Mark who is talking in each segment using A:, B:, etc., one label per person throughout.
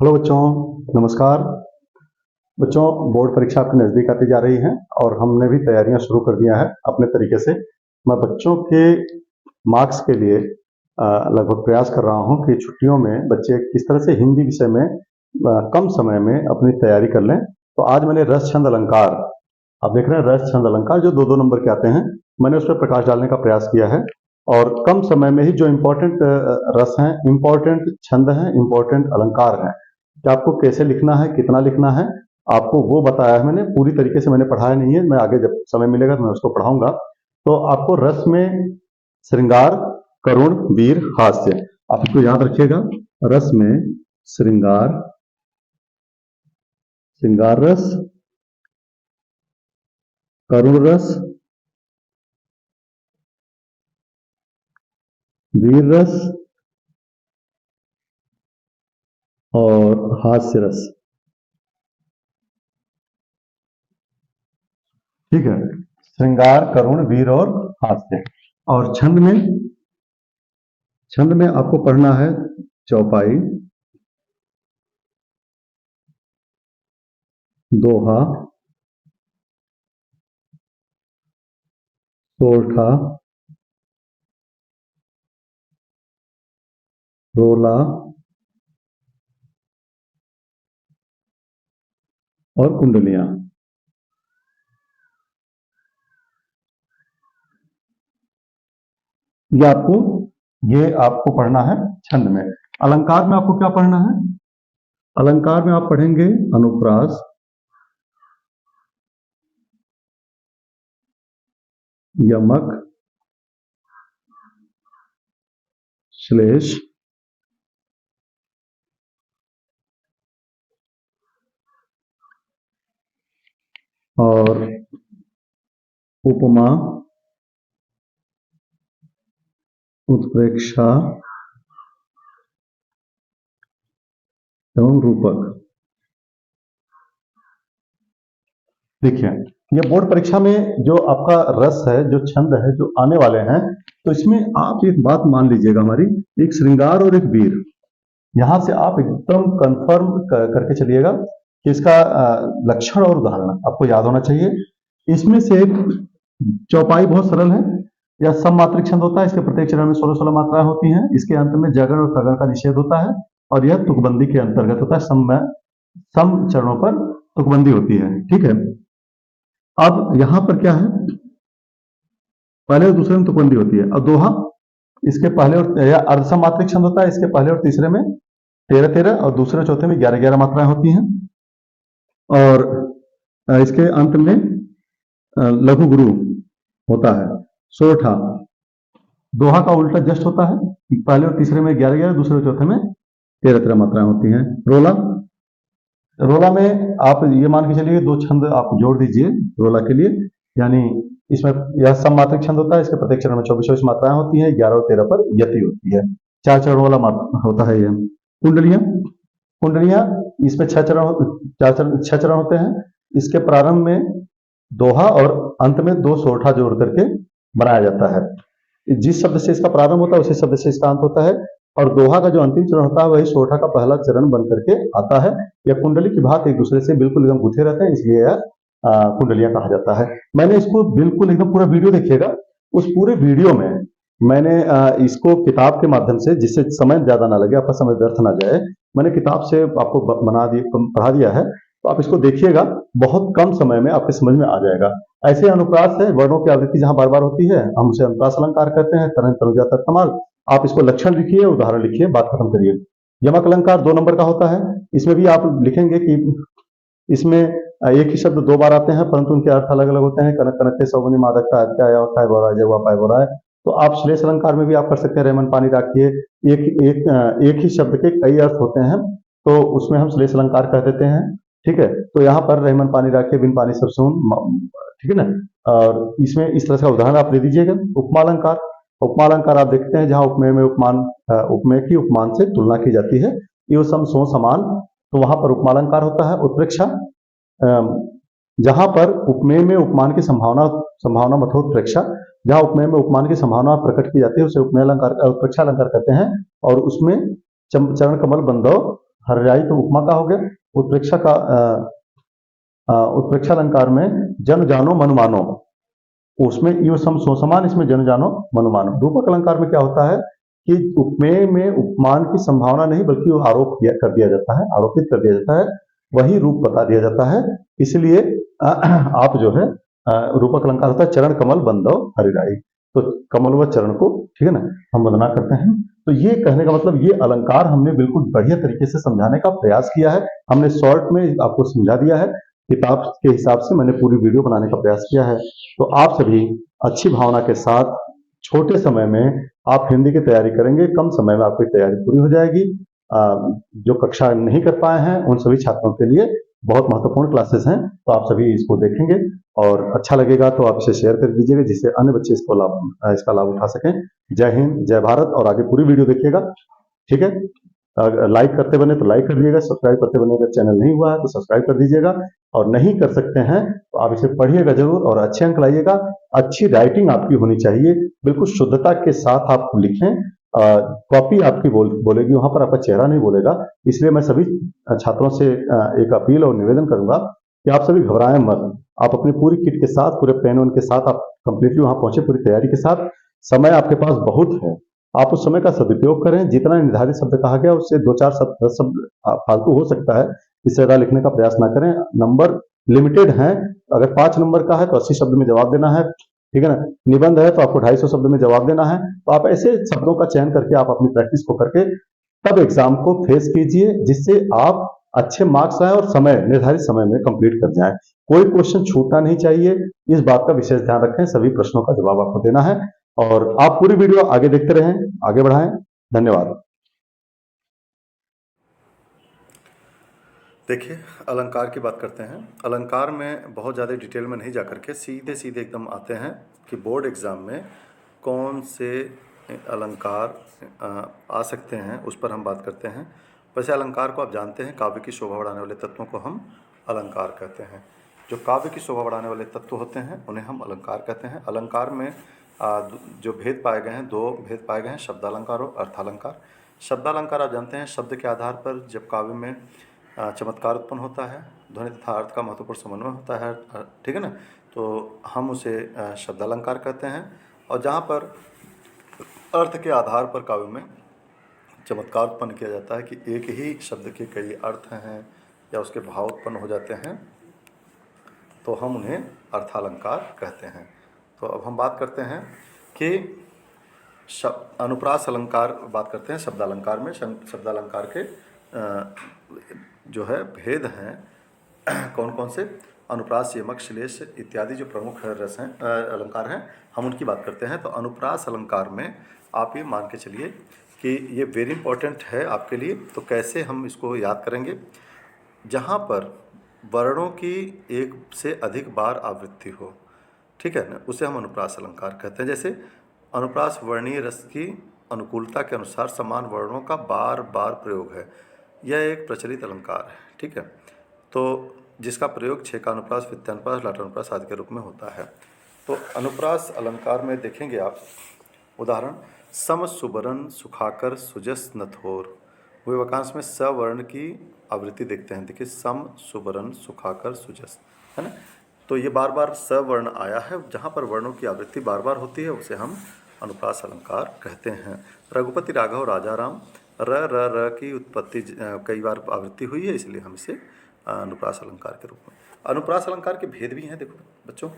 A: Hello बच्चों, नमस्कार। बच्चों, बोर्ड परीक्षा आपके नज़दीक आती जा रही है और हमने भी तैयारियां शुरू कर दिया है अपने तरीके से। मैं बच्चों के मार्क्स के लिए लगभग प्रयास कर रहा हूं कि छुट्टियों में बच्चे किस तरह से हिंदी विषय में कम समय में अपनी तैयारी कर लें। तो आज मैंने रस छंद अलंकार, आप देख रहे हैं रस छंद अलंकार जो 2-2 नंबर के आते हैं, मैंने उस पर प्रकाश डालने का प्रयास किया है। और कम समय में ही जो इम्पोर्टेंट रस हैं, इम्पोर्टेंट छंद हैं, इम्पोर्टेंट अलंकार हैं, कि आपको कैसे लिखना है, कितना लिखना है, आपको वो बताया है मैंने। पूरी तरीके से मैंने पढ़ाया नहीं है, मैं आगे जब समय मिलेगा तो मैं उसको पढ़ाऊंगा। तो आपको रस में श्रृंगार, करुण, वीर, हास्य, आप इसको याद रखिएगा। रस में श्रृंगार, श्रृंगार रस, करुण रस, वीर रस और हास्य रस। ठीक है, श्रृंगार, करुण, वीर और हास्य। और छंद में आपको पढ़ना है चौपाई, दोहा, सोरठा, रोला और कुंडलियां। ये आपको पढ़ना है छंद में। अलंकार में आपको क्या पढ़ना है? अलंकार में आप पढ़ेंगे अनुप्रास, यमक, श्लेष, और उपमा, उत्प्रेक्षा एवं रूपक। देखिए, ये बोर्ड परीक्षा में जो आपका रस है, जो छंद है, जो आने वाले हैं, तो इसमें आप एक बात मान लीजिएगा हमारी, एक श्रृंगार और एक वीर, यहां से आप एकदम कंफर्म करके चलिएगा कि इसका लक्षण और उदाहरण आपको याद होना चाहिए। इसमें से चौपाई बहुत सरल है, यह सम मात्रिक छंद होता है। इसके प्रत्येक चरण में 16-16 मात्राएं होती हैं। इसके अंत में जगण और तगण का निषेध होता है और यह तुकबंदी के अंतर्गत होता है। सम चरणों पर तुकबंदी होती है। ठीक है, अब यहां पर क्या है, पहले और दूसरे में तुकबंदी होती है। अब दोहा, इसके पहले और या अर्धसम मात्रिक छंद होता है। इसके पहले और तीसरे में 13-13 और दूसरे चौथे में 11-11 मात्राएं होती हैं। और इसके अंत में लघु गुरु होता है। सोरठा, दोहा का उल्टा जस्ट होता है। पहले और तीसरे में 11-11, दूसरे और चौथे में 13-13 मात्राएं होती हैं। रोला, रोला में आप ये मान के चलिए 2 छंद आप जोड़ दीजिए रोला के लिए, यानी इसमें यह सम मात्रिक छंद होता है। इसके प्रत्येक चरण में 24-24 मात्राएं होती हैं। 11 और 13 पर यति होती है। 4 चरण वाला होता है यह। कुंडलियां, कुंडलियां इसमें 6 चरण होते हैं। इसके प्रारंभ में दोहा और अंत में 2 सोरठा जोड़ करके बनाया जाता है। जिस शब्द से इसका प्रारंभ होता है उसी शब्द से इसका अंत होता है। और दोहा का जो अंतिम चरण होता है वही सोरठा का पहला चरण बन करके आता है। यह कुंडली की भांति एक दूसरे से बिल्कुल एकदम गुथे रहते हैं, इसलिए यह कुंडलियां कहा जाता है। मैंने इसको बिल्कुल एकदम पूरा वीडियो देखिएगा। उस पूरे वीडियो में मैंने इसको किताब के माध्यम से, जिससे समय ज्यादा ना लगे, आपका समय व्यर्थ ना जाए, मैंने किताब से आपको पढ़ा दिया है। तो आप इसको देखिएगा, बहुत कम समय में आपके समझ में आ जाएगा। ऐसे अनुप्रास है, वर्णों की आवृत्ति जहां बार बार होती है, हम उसे अनुप्रास अलंकार कहते हैं। तरह तनुजा तत्कमाल, आप इसको लक्षण लिखिए, उदाहरण लिखिए, बात खत्म करिए। यमक अलंकार 2 नंबर का होता है। इसमें भी आप लिखेंगे कि इसमें एक ही शब्द 2 बार आते हैं, परंतु उनके अर्थ अलग अलग होते हैं। कनक कनक सौगुनी मादकता तो आप श्लेष अलंकार में भी आप कर सकते हैं। रेमन पानी राखिए, एक ही शब्द के कई अर्थ होते हैं, तो उसमें हम श्लेष अलंकार कह देते हैं। ठीक है, तो यहाँ पर रहमन पानी राखिए, बिन पानी सब सून, ठीक है ना। और इसमें इस तरह का उदाहरण आप दे दीजिएगा। उपमा अलंकार, उपमा अलंकार आप देखते हैं जहां उपमेय में उपमेय की उपमान से तुलना की जाती है। यो सम सो समान, तो वहां पर उपमा अलंकार होता है। उत्प्रेक्षा, जहां पर उपमेय में उपमान की संभावना मत उत्प्रेक्षा, जहां उपमेय में उपमान की संभावना प्रकट की जाती है उसे उपमेय अलंकार उत्प्रेक्षा अलंकार कहते हैं। और उसमें चरण कमल बंधव हरियाई तो उपमा का हो गया। उत्प्रेक्षा का उत्प्रेक्षा अलंकार में जन जानो मन मानो, उसमें यो सम सो समान, इसमें जन जानो मन मानो। रूपक अलंकार में क्या होता है कि उपमेय में उपमान की संभावना नहीं बल्कि वो कर दिया जाता है, आरोपित कर दिया जाता है, वही रूप बता दिया जाता है। इसलिए आप जो है रूपक अलंकार होता है चरण कमल बंदो हरिराई, तो कमल व चरण को, ठीक है ना, हम वंदना करते हैं। तो ये कहने का मतलब ये अलंकार हमने बिल्कुल बढ़िया तरीके से समझाने का प्रयास किया है। हमने शॉर्ट में आपको समझा दिया है, किताब के हिसाब से मैंने पूरी वीडियो बनाने का प्रयास किया है। तो आप सभी अच्छी भावना के साथ छोटे समय में आप हिंदी की तैयारी करेंगे, कम समय में आपकी तैयारी पूरी हो जाएगी। जो कक्षा नहीं कर पाए हैं उन सभी छात्रों के लिए बहुत महत्वपूर्ण क्लासेस हैं, तो आप सभी इसको देखेंगे और अच्छा लगेगा तो आप इसे शेयर कर दीजिएगा जिससे अन्य बच्चे इसका लाभ उठा सकें। जय हिंद, जय भारत। और आगे पूरी वीडियो देखिएगा, ठीक है। अगर लाइक करते बने तो लाइक कर दीजिएगा, सब्सक्राइब करते बने, अगर चैनल नहीं हुआ है तो सब्सक्राइब कर दीजिएगा, और नहीं कर सकते हैं तो आप इसे पढ़िएगा जरूर और अच्छे अंक लाइएगा। अच्छी राइटिंग आपकी होनी चाहिए, बिल्कुल शुद्धता के साथ आप लिखें। कॉपी आपकी बोलेगी, वहां पर आपका चेहरा नहीं बोलेगा। इसलिए मैं सभी छात्रों से एक अपील और निवेदन करूंगा कि आप सभी घबराएं मत। आप अपनी पूरी किट के साथ, पूरे पेन वन के साथ आप कंप्लीटली वहां पहुंचे, पूरी तैयारी के साथ। समय आपके पास बहुत है, आप उस समय का सदुपयोग करें। जितना निर्धारित शब्द कहा गया उससे 2-4 शब्द 10 शब्द फालतू हो सकता है, इससे ज्यादा लिखने का प्रयास ना करें। नंबर लिमिटेड हैं, अगर 5 नंबर का है तो 80 शब्द में जवाब देना है, ठीक है ना। निबंध है तो आपको 250 शब्द में जवाब देना है। तो आप ऐसे शब्दों का चयन करके आप अपनी प्रैक्टिस को करके तब एग्जाम को फेस कीजिए, जिससे आप अच्छे मार्क्स आए और समय निर्धारित समय में कंप्लीट कर जाएं। कोई क्वेश्चन छूटना नहीं चाहिए, इस बात का विशेष ध्यान रखें। सभी प्रश्नों का जवाब आपको देना है और आप पूरी वीडियो आगे देखते रहें, आगे बढ़ाएं। धन्यवाद।
B: देखिए, अलंकार की बात करते हैं। अलंकार में बहुत ज़्यादा डिटेल में नहीं जा करके सीधे सीधे एकदम आते हैं कि बोर्ड एग्ज़ाम में कौन से अलंकार आ सकते हैं, उस पर हम बात करते हैं। वैसे अलंकार को आप जानते हैं, काव्य की शोभा बढ़ाने वाले तत्वों को हम अलंकार कहते हैं। जो काव्य की शोभा बढ़ाने वाले तत्व होते हैं उन्हें हम अलंकार कहते हैं। अलंकार में जो भेद पाए गए हैं, 2 भेद पाए गए हैं, शब्दालंकार और अर्थालंकार। शब्दालंकार आप जानते हैं, शब्द के आधार पर जब काव्य में चमत्कार उत्पन्न होता है, ध्वनि तथा अर्थ का महत्वपूर्ण समन्वय होता है, ठीक है ना, तो हम उसे शब्दालंकार कहते हैं। और जहाँ पर अर्थ के आधार पर काव्य में चमत्कार उत्पन्न किया जाता है कि एक ही शब्द के कई अर्थ हैं या उसके भाव उत्पन्न हो जाते हैं, तो हम उन्हें अर्थालंकार कहते हैं। तो अब हम बात करते हैं कि अनुप्रास अलंकार बात करते हैं। शब्दालंकार में शब्दालंकार के जो है भेद हैं कौन कौन से, अनुप्रास, यमक, श्लेष इत्यादि जो प्रमुख रस हैं अलंकार हैं, हम उनकी बात करते हैं। तो अनुप्रास अलंकार में आप ये मान के चलिए कि ये वेरी इंपॉर्टेंट है आपके लिए। तो कैसे हम इसको याद करेंगे, जहाँ पर वर्णों की एक से अधिक बार आवृत्ति हो, ठीक है ना, उसे हम अनुप्रास अलंकार कहते हैं। जैसे अनुप्रास वर्णीय रस की अनुकूलता के अनुसार समान वर्णों का बार बार प्रयोग है, यह एक प्रचलित अलंकार है, ठीक है। तो जिसका प्रयोग छेका अनुप्रास, वित्तानुप्रास, लाटानुप्रास आदि के रूप में होता है। तो अनुप्रास अलंकार में देखेंगे आप उदाहरण, सम सुबरन सुखाकर सुजस नथोर। वे वाक्यांश में सवर्ण की आवृत्ति देखते हैं। देखिए, सम सुबरन सुखाकर सुजस, है ना। तो ये बार बार सवर्ण आया है, जहाँ पर वर्णों की आवृत्ति बार बार होती है उसे हम अनुप्रास अलंकार कहते हैं। रघुपति राघव राजा राम, र की उत्पत्ति कई बार आवृत्ति हुई है, इसलिए हम इसे अनुप्रास अलंकार के रूप में। अनुप्रास अलंकार के भेद भी हैं, देखो बच्चों,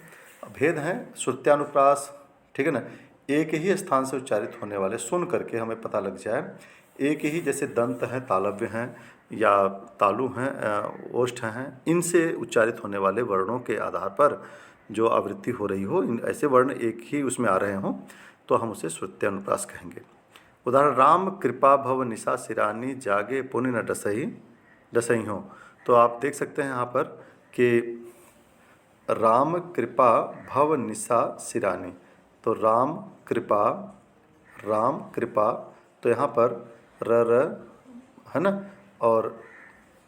B: भेद हैं श्रुत्यानुप्रास, ठीक है ना, एक ही स्थान से उच्चारित होने वाले, सुन करके हमें पता लग जाए, एक ही, जैसे दंत हैं, तालव्य हैं या तालु हैं, ओष्ठ हैं, इनसे उच्चारित होने वाले वर्णों के आधार पर जो आवृत्ति हो रही हो, इन ऐसे वर्ण एक ही उसमें आ रहे हों, तो हम उसे श्रुत्यानुप्रास कहेंगे। उदाहरण, राम कृपा भव निशा सिरानी, जागे पुण्य न डसई हो। तो आप देख सकते हैं यहाँ पर कि राम कृपा भव निशा सिरानी, तो राम कृपा, तो यहाँ पर र है ना, और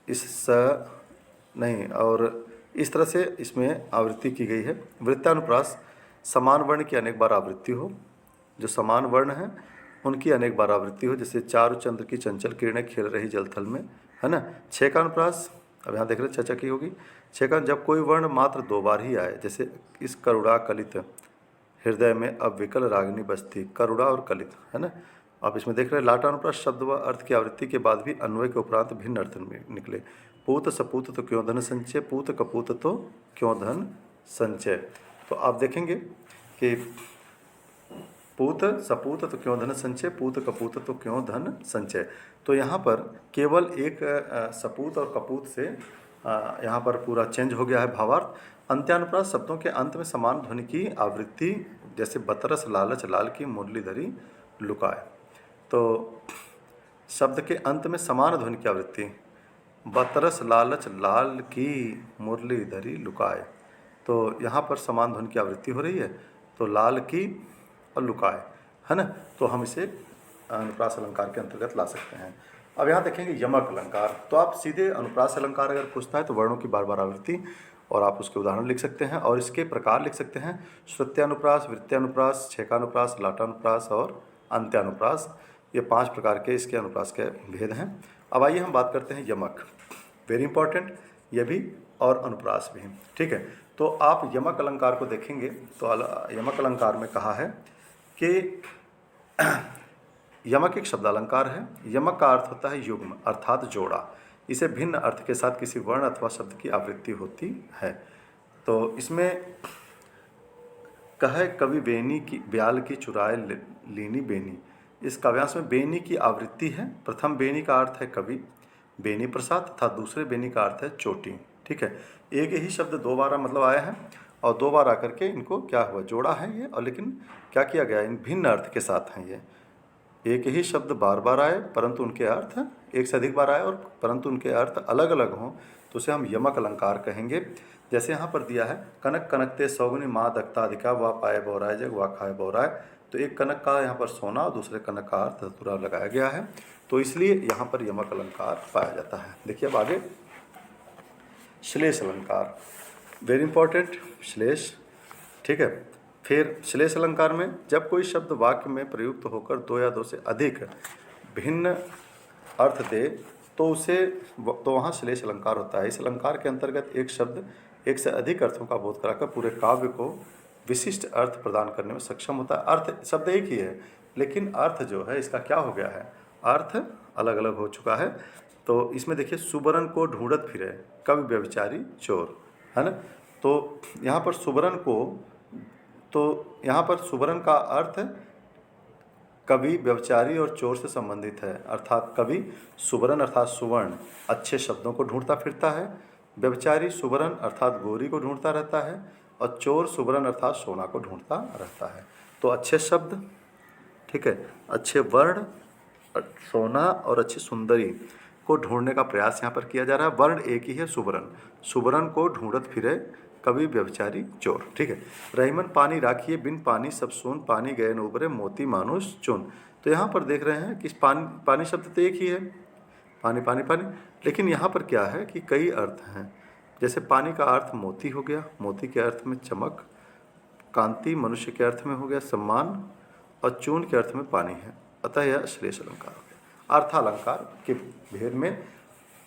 B: इस स नहीं, और इस तरह से इसमें आवृत्ति की गई है। वृत्तानुप्रास, समान वर्ण की अनेक बार आवृत्ति हो, जो समान वर्ण हैं उनकी अनेक बार आवृत्ति हो। जैसे चारु चंद्र की चंचल किरणें खेल रही जलथल में, है ना। 6 का अनुप्रास, अब यहाँ देख रहे चर्चा की होगी। 6 का, जब कोई वर्ण मात्र 2 बार ही आए, जैसे इस करुणा कलित हृदय में अब विकल रागिनी बसती, करुणा और कलित, है ना। आप इसमें देख रहे हैं लाटा अनुप्रास शब्द व अर्थ की आवृत्ति के बाद भी अन्वय के उपरांत भिन्न अर्थ में निकले। पूत सपूत तो क्यों धन संचय, पूत कपूत तो क्यों धन संचय। तो आप देखेंगे कि पूत सपूत तो क्यों धन संचय, पूत कपूत तो क्यों धन संचय। तो यहाँ पर केवल एक सपूत और कपूत से यहाँ पर पूरा चेंज हो गया है भावार्थ। अंत्यानुप्रास शब्दों के अंत में समान ध्वनि की आवृत्ति, जैसे बतरस लालच लाल की मुरलीधरी लुकाए। तो शब्द के अंत में समान ध्वनि की आवृत्ति, बतरस लालच लाल की मुरलीधरी लुकाए। तो यहाँ पर समान ध्वनि की आवृत्ति हो रही है, तो लाल की और लुकाए, है ना। तो हम इसे अनुप्रास अलंकार के अंतर्गत ला सकते हैं। अब यहाँ देखेंगे यमक अलंकार। तो आप सीधे अनुप्रास अलंकार अगर पूछता है तो वर्णों की बार बार आवृत्ति, और आप उसके उदाहरण लिख सकते हैं और इसके प्रकार लिख सकते हैं। श्रुत्यानुप्रास, वृत्त्यानुप्रास, छेकानुप्रास, लाटानुप्रास और अंत्यानुप्रास, ये 5 प्रकार के इसके अनुप्रास के भेद हैं। अब आइए हम बात करते हैं यमक, वेरी इंपॉर्टेंट, ये भी और अनुप्रास भी, ठीक है। तो आप यमक अलंकार को देखेंगे तो यमक अलंकार में कहा है कि यमक एक शब्दालंकार है। यमक का अर्थ होता है युग्म, अर्थात जोड़ा। इसे भिन्न अर्थ के साथ किसी वर्ण अथवा शब्द की आवृत्ति होती है। तो इसमें कहे कवि बेनी की ब्याल की चुराए लीनी बेनी, इस काव्यांश में बेनी की आवृत्ति है। प्रथम बेनी का अर्थ है कवि बेनी प्रसाद तथा दूसरे बेनी का अर्थ है चोटी, ठीक है। एक ही शब्द 2 बार मतलब आए हैं और 2 बार आकर के इनको क्या हुआ, जोड़ा है ये, और लेकिन क्या किया गया, इन भिन्न अर्थ के साथ हैं ये। एक ही शब्द बार बार आए परंतु उनके अर्थ एक से अधिक बार आए और परंतु उनके अर्थ अलग अलग हों, तो उसे हम यमक अलंकार कहेंगे। जैसे यहाँ पर दिया है, कनक कनकते सौगुनी माँ दक्ता अधिका व पाए बौराय जग व खाए बौराय। तो एक कनक का यहाँ पर सोना और दूसरे कनक का अर्थ धतूरा लगाया गया है, तो इसलिए यहाँ पर यमक अलंकार पाया जाता है। देखिए अब आगे श्लेष अलंकार, वेरी इंपॉर्टेंट, श्लेष, ठीक है। फिर श्लेष अलंकार में जब कोई शब्द वाक्य में प्रयुक्त होकर 2 या 2 से अधिक भिन्न अर्थ दे तो वहाँ श्लेष अलंकार होता है। इस अलंकार के अंतर्गत एक शब्द एक से अधिक अर्थों का बोध कराकर पूरे काव्य को विशिष्ट अर्थ प्रदान करने में सक्षम होता है। अर्थ शब्द एक ही है, लेकिन अर्थ जो है इसका क्या हो गया है, अर्थ अलग अलग हो चुका है। तो इसमें देखिए, सुबरन को ढूंढत फिरे कवि व्यभिचारी चोर, है ना। तो यहाँ पर सुबरन का अर्थ कवि व्यभिचारी और चोर से संबंधित है। अर्थात कवि सुबरन अर्थात सुवर्ण अच्छे शब्दों को ढूंढता फिरता है, व्यभिचारी सुबरन अर्थात गोरी को ढूंढता रहता है, और चोर सुबरन अर्थात सोना को ढूंढता रहता है। तो अच्छे शब्द, ठीक है, अच्छे वर्ण, सोना और अच्छी सुंदरी को ढूंढने का प्रयास यहाँ पर किया जा रहा है। वर्ण एक ही है, सुबरन, सुबरन को ढूंढत फिरे कवि व्यभिचारी चोर, ठीक है। रहीमन पानी राखिए बिन पानी सब सून, पानी गए न उबरे मोती मानुष चुन। तो यहाँ पर देख रहे हैं कि पानी शब्द तो एक ही है, पानी पानी पानी, लेकिन यहाँ पर क्या है कि कई अर्थ हैं। जैसे पानी का अर्थ मोती हो गया, मोती के अर्थ में चमक, कांति मनुष्य के अर्थ में हो गया सम्मान, और चून के अर्थ में पानी है, अतः यह श्लेष अलंकार हो गया। अर्थालंकार के भेद में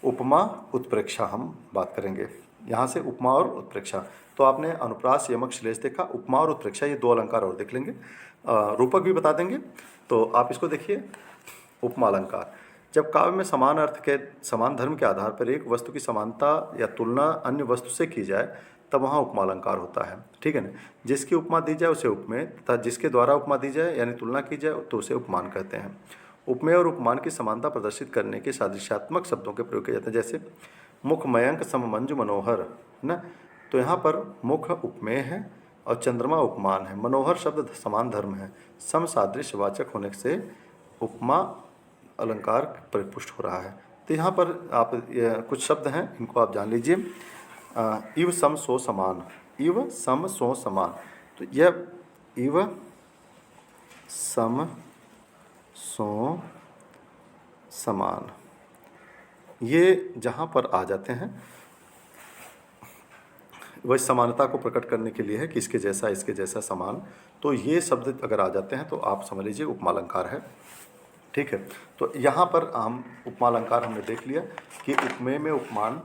B: उपमा उत्प्रेक्षा हम बात करेंगे। यहाँ से उपमा और उत्प्रेक्षा, तो आपने अनुप्रास यमक श्लेष देखा, उपमा और उत्प्रेक्षा ये 2 अलंकार और देख लेंगे, रूपक भी बता देंगे। तो आप इसको देखिए, उपमा अलंकार, जब काव्य में समान अर्थ के समान धर्म के आधार पर एक वस्तु की समानता या तुलना अन्य वस्तु से की जाए तब वहाँ उपमा अलंकार होता है, ठीक है ना। जिसकी उपमा दी जाए उसे उपमेय तथा जिसके द्वारा उपमा दी जाए यानी तुलना की जाए तो उसे उपमान कहते हैं। उपमेय और उपमान की समानता प्रदर्शित करने के सादृश्यात्मक शब्दों के प्रयोग किए जाते हैं। जैसे मुख मयंक सम मंजु मनोहर, है ना। तो यहाँ पर मुख उपमेय है और चंद्रमा उपमान है, मनोहर शब्द समान धर्म है, सम सादृश्य वाचक होने से उपमा अलंकार परिपुष्ट हो रहा है। तो यहाँ पर आप कुछ शब्द हैं, इनको आप जान लीजिए। इव सम सो समान, इव सम सो समान, तो यह इव सम सो समान, ये जहाँ पर आ जाते हैं वह समानता को प्रकट करने के लिए है कि इसके जैसा समान, तो ये शब्द अगर आ जाते हैं तो आप समझ लीजिए उपमा अलंकार है। ठीक है। तो यहाँ पर हम उपमा अलंकार हमने देख लिया कि उपमेय में उपमान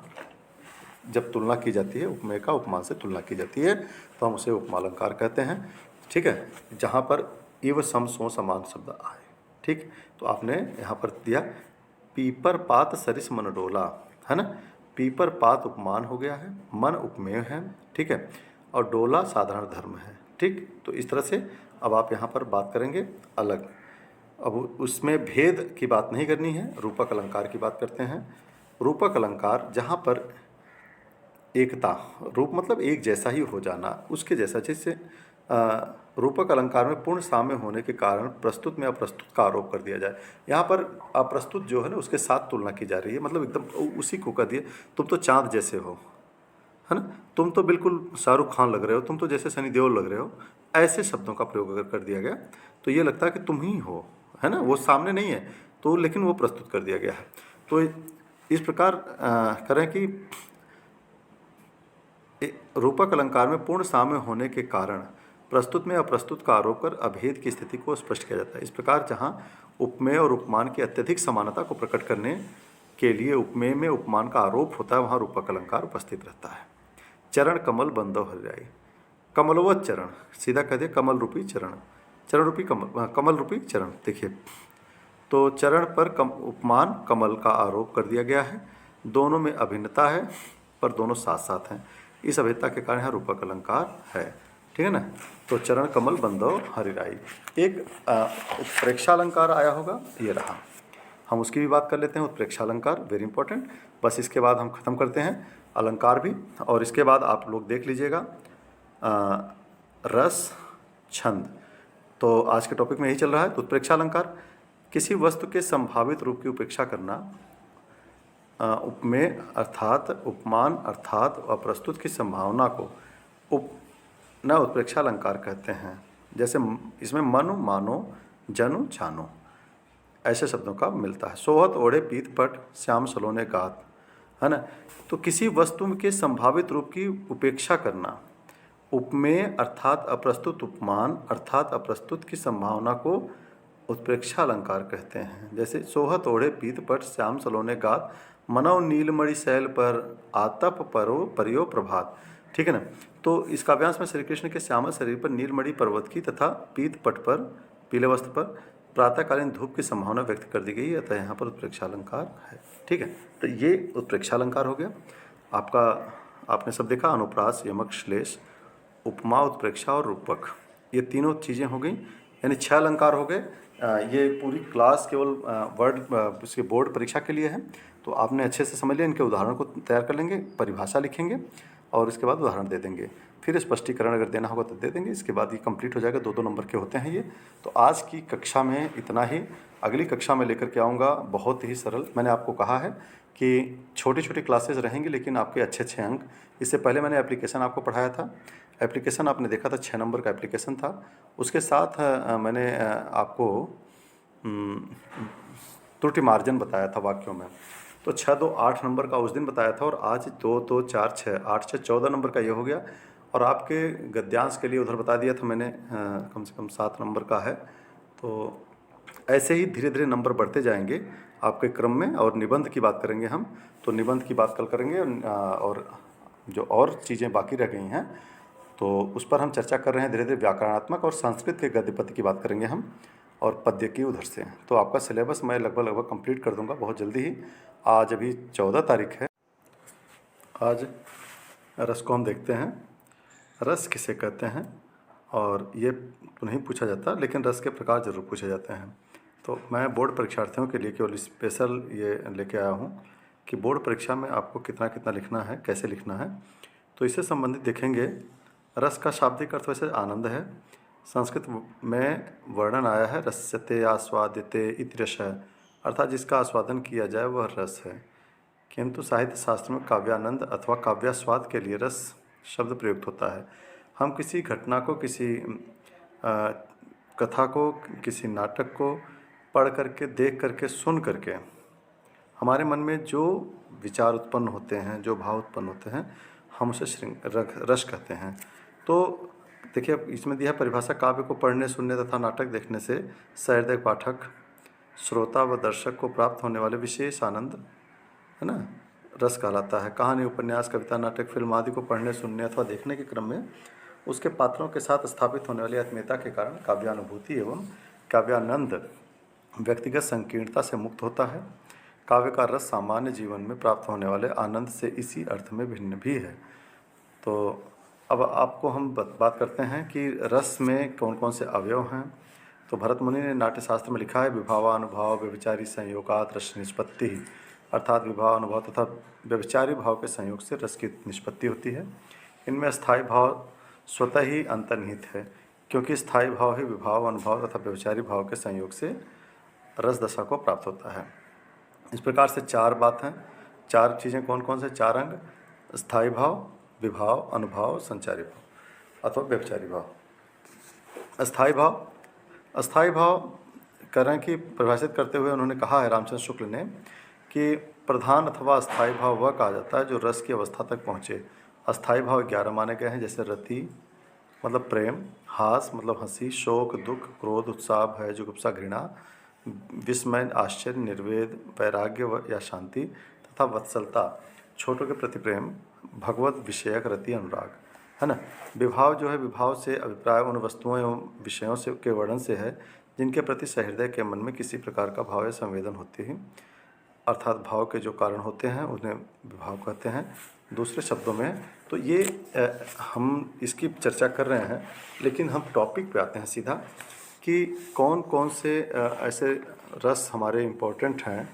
B: जब तुलना की जाती है, उपमेय का उपमान से तुलना की जाती है तो हम उसे उपमा अलंकार कहते हैं। ठीक है, जहाँ पर इव सम सो समान शब्द आए। ठीक, तो आपने यहाँ पर दिया पीपर पात सरिस मन डोला, है ना। पीपर पात उपमान हो गया है, मन उपमेय है, ठीक है, और डोला साधारण धर्म है। ठीक, तो इस तरह से अब आप यहाँ पर बात करेंगे अलग। अब उसमें भेद की बात नहीं करनी है, रूपक अलंकार की बात करते हैं। रूपक अलंकार जहाँ पर एकता, रूप मतलब एक जैसा ही हो जाना, उसके जैसा, जैसे रूपक अलंकार में पूर्ण साम्य होने के कारण प्रस्तुत में अप्रस्तुत का आरोप कर दिया जाए। यहाँ पर अप्रस्तुत जो है ना उसके साथ तुलना की जा रही है, मतलब एकदम उसी को कह दिए तुम तो चाँद जैसे हो, है ना, तुम तो बिल्कुल शाहरुख खान लग रहे हो, तुम तो जैसे सनी देओल लग रहे हो। ऐसे शब्दों का प्रयोग अगर कर दिया गया तो ये लगता है कि तुम ही हो, है ना, वो सामने नहीं है तो, लेकिन वो प्रस्तुत कर दिया गया है। तो इस प्रकार करें कि रूपक अलंकार में पूर्ण साम्य होने के कारण प्रस्तुत में अप्रस्तुत का आरोप कर अभेद की स्थिति को स्पष्ट किया जाता है। इस प्रकार जहाँ उपमेय और उपमान की अत्यधिक समानता को प्रकट करने के लिए उपमेय में उपमान का आरोप होता है, वहाँ रूपक अलंकार उपस्थित रहता है। चरण कमल बंदो हरियाई, कमलवत चरण, सीधा कह दिया कमल रूपी चरण, चरण रूपी कमल, कमल रूपी चरण। देखिए, तो चरण पर उपमान कमल का आरोप कर दिया गया है। दोनों में अभिन्नता है पर दोनों साथ साथ हैं। इस अभिन्नता के कारण यहाँ रूपक अलंकार है। ठीक है ना। तो चरण कमल बंदो हरिराई, एक उत्प्रेक्षा अलंकार आया होगा, ये रहा, हम उसकी भी बात कर लेते हैं। उत्प्रेक्षा अलंकार वेरी इंपॉर्टेंट, बस इसके बाद हम खत्म करते हैं अलंकार भी, और इसके बाद आप लोग देख लीजिएगा रस छंद। तो आज के टॉपिक में यही चल रहा है। तो उत्प्रेक्षा अलंकार, किसी वस्तु के संभावित रूप की उपेक्षा करना, उपमेय अर्थात उपमान अर्थात अप्रस्तुत की संभावना को उत्प्रेक्षा अलंकार कहते हैं। जैसे इसमें मनु मानो जनु जानो ऐसे शब्दों का मिलता है। सोहत ओढ़े पीत पट श्याम सलोने गात, है ना। तो किसी वस्तु के संभावित रूप की उपेक्षा करना, उपमेय अर्थात अप्रस्तुत उपमान अर्थात अप्रस्तुत की संभावना को उत्प्रेक्षा अलंकार कहते हैं। जैसे सोहत ओढ़े पीत पट श्याम सलोने गात, मनौ नीलमणि शैल पर आतप परो परियो प्रभात। ठीक है ना। तो इस काव्यांश में श्री कृष्ण के श्यामल शरीर पर नीलमणि पर्वत की तथा पीत पट पर, पीले वस्त्र पर प्रातःकालीन धूप की संभावना व्यक्त कर दी गई है, अतः यहाँ पर उत्प्रेक्षा अलंकार है। ठीक है, तो ये उत्प्रेक्षा अलंकार हो गया आपका। आपने सब देखा, अनुप्रास, यमक, श्लेष, उपमा, उत्प्रेक्षा और रूपक, ये तीनों चीज़ें हो गई, यानी 6 अलंकार हो गए। ये पूरी क्लास केवल वर्ड उसके बोर्ड परीक्षा के लिए है। तो आपने अच्छे से समझ लिया, इनके उदाहरण को तैयार कर लेंगे, परिभाषा लिखेंगे और इसके बाद उदाहरण दे देंगे, फिर स्पष्टीकरण अगर देना होगा तो दे देंगे। इसके बाद ये कंप्लीट हो जाएगा, 2-2 नंबर के होते हैं ये। तो आज की कक्षा में इतना ही, अगली कक्षा में लेकर के आऊँगा बहुत ही सरल। मैंने आपको कहा है कि छोटी छोटी क्लासेज रहेंगी लेकिन आपके अच्छे अंक। इससे पहले मैंने एप्लीकेशन आपको पढ़ाया था, एप्लीकेशन आपने देखा था, 6 नंबर का एप्लीकेशन था। उसके साथ मैंने आपको त्रुटि मार्जन बताया था वाक्यों में, तो 6-2-8 नंबर का उस दिन बताया था, और आज 2-2-4-6 8-6 14 नंबर का ये हो गया। और आपके गद्यांश के लिए उधर बता दिया था मैंने, कम से कम 7 नंबर का है। तो ऐसे ही धीरे धीरे नंबर बढ़ते जाएंगे आपके क्रम में। और निबंध की बात करेंगे हम, तो निबंध की बात कल करेंगे, और जो और चीज़ें बाकी रह गई हैं तो उस पर हम चर्चा कर रहे हैं धीरे धीरे। व्याकरणात्मक और संस्कृत के गद्य पद्य की बात करेंगे हम, और पद्य की उधर से। तो आपका सिलेबस मैं लगभग कंप्लीट कर दूंगा बहुत जल्दी ही। आज अभी 14 तारीख है। आज रस को हम देखते हैं, रस किसे कहते हैं, और ये तो नहीं पूछा जाता लेकिन रस के प्रकार जरूर पूछे जाते हैं। तो मैं बोर्ड परीक्षार्थियों के लिए केवल स्पेशल ये लेके आया हूँ कि बोर्ड परीक्षा में आपको कितना कितना लिखना है, कैसे लिखना है। तो इससे संबंधित देखेंगे, रस का शाब्दिक अर्थ वैसे आनंद है। संस्कृत में वर्णन आया है रस्यते आस्वाद्यते इति रसः, अर्थात जिसका आस्वादन किया जाए वह रस है। किंतु साहित्य शास्त्र में काव्यानंद अथवा काव्यास्वाद के लिए रस शब्द प्रयुक्त होता है। हम किसी घटना को, किसी कथा को, किसी नाटक को पढ़ करके, देख करके, सुन करके हमारे मन में जो विचार उत्पन्न होते हैं, जो भाव उत्पन्न होते हैं, हम उसे रस कहते हैं। तो देखिए इसमें दिया है परिभाषा, काव्य को पढ़ने, सुनने तथा नाटक देखने से सहृदय पाठक श्रोता व दर्शक को प्राप्त होने वाले विशेष आनंद, है ना, रस कहलाता है। कहानी, उपन्यास, कविता, नाटक, फिल्म आदि को पढ़ने, सुनने अथवा देखने के क्रम में उसके पात्रों के साथ स्थापित होने वाली आत्मीयता के कारण काव्यानुभूति एवं काव्यानंद व्यक्तिगत संकीर्णता से मुक्त होता है। काव्य का रस सामान्य जीवन में प्राप्त होने वाले आनंद से इसी अर्थ में भिन्न भी है। तो अब आपको हम बात करते हैं कि रस में कौन कौन से अवयव हैं। तो भरत मुनि ने नाट्यशास्त्र में लिखा है, विभावानुभाव व्यभिचारी संयोगात रस निष्पत्ति, अर्थात विभाव अनुभव तथा व्यभिचारी भाव के संयोग से रस की निष्पत्ति होती है। इनमें स्थायी भाव स्वतः ही अंतर्निहित है, क्योंकि स्थायी भाव ही विभाव अनुभव तथा व्यभिचारी भाव के संयोग से रस दशा को प्राप्त होता है। इस प्रकार से चार बात हैं, चार चीज़ें कौन कौन से, चार अंग, स्थायी भाव, विभाव, अनुभाव, संचारी भाव अथवा व्यभिचारी भाव। अस्थायी भाव, अस्थायी भाव करें कि परिभाषित करते हुए उन्होंने कहा है, रामचंद्र शुक्ल ने, कि प्रधान अथवा अस्थायी भाव वह कहा जाता है जो रस की अवस्था तक पहुँचे। अस्थायी भाव 11 माने गए हैं, जैसे रति मतलब प्रेम, हास मतलब हंसी, शोक, दुख, क्रोध, उत्साह, भय, जुगुप्सा, घृणा, विस्मय, आश्चर्य, निर्वेद, वैराग्य या शांति तथा वत्सलता, छोटों के प्रति प्रेम, भगवत विषयक रति, अनुराग, है ना। विभाव जो है, विभाव से अभिप्राय उन वस्तुओं एवं विषयों से के वर्णन से है जिनके प्रति सहृदय के मन में किसी प्रकार का भाव या संवेदन होती है, अर्थात भाव के जो कारण होते हैं उन्हें विभाव कहते हैं दूसरे शब्दों में। तो ये हम इसकी चर्चा कर रहे हैं, लेकिन हम टॉपिक पे आते हैं सीधा कि कौन कौन से ऐसे रस हमारे इम्पोर्टेंट हैं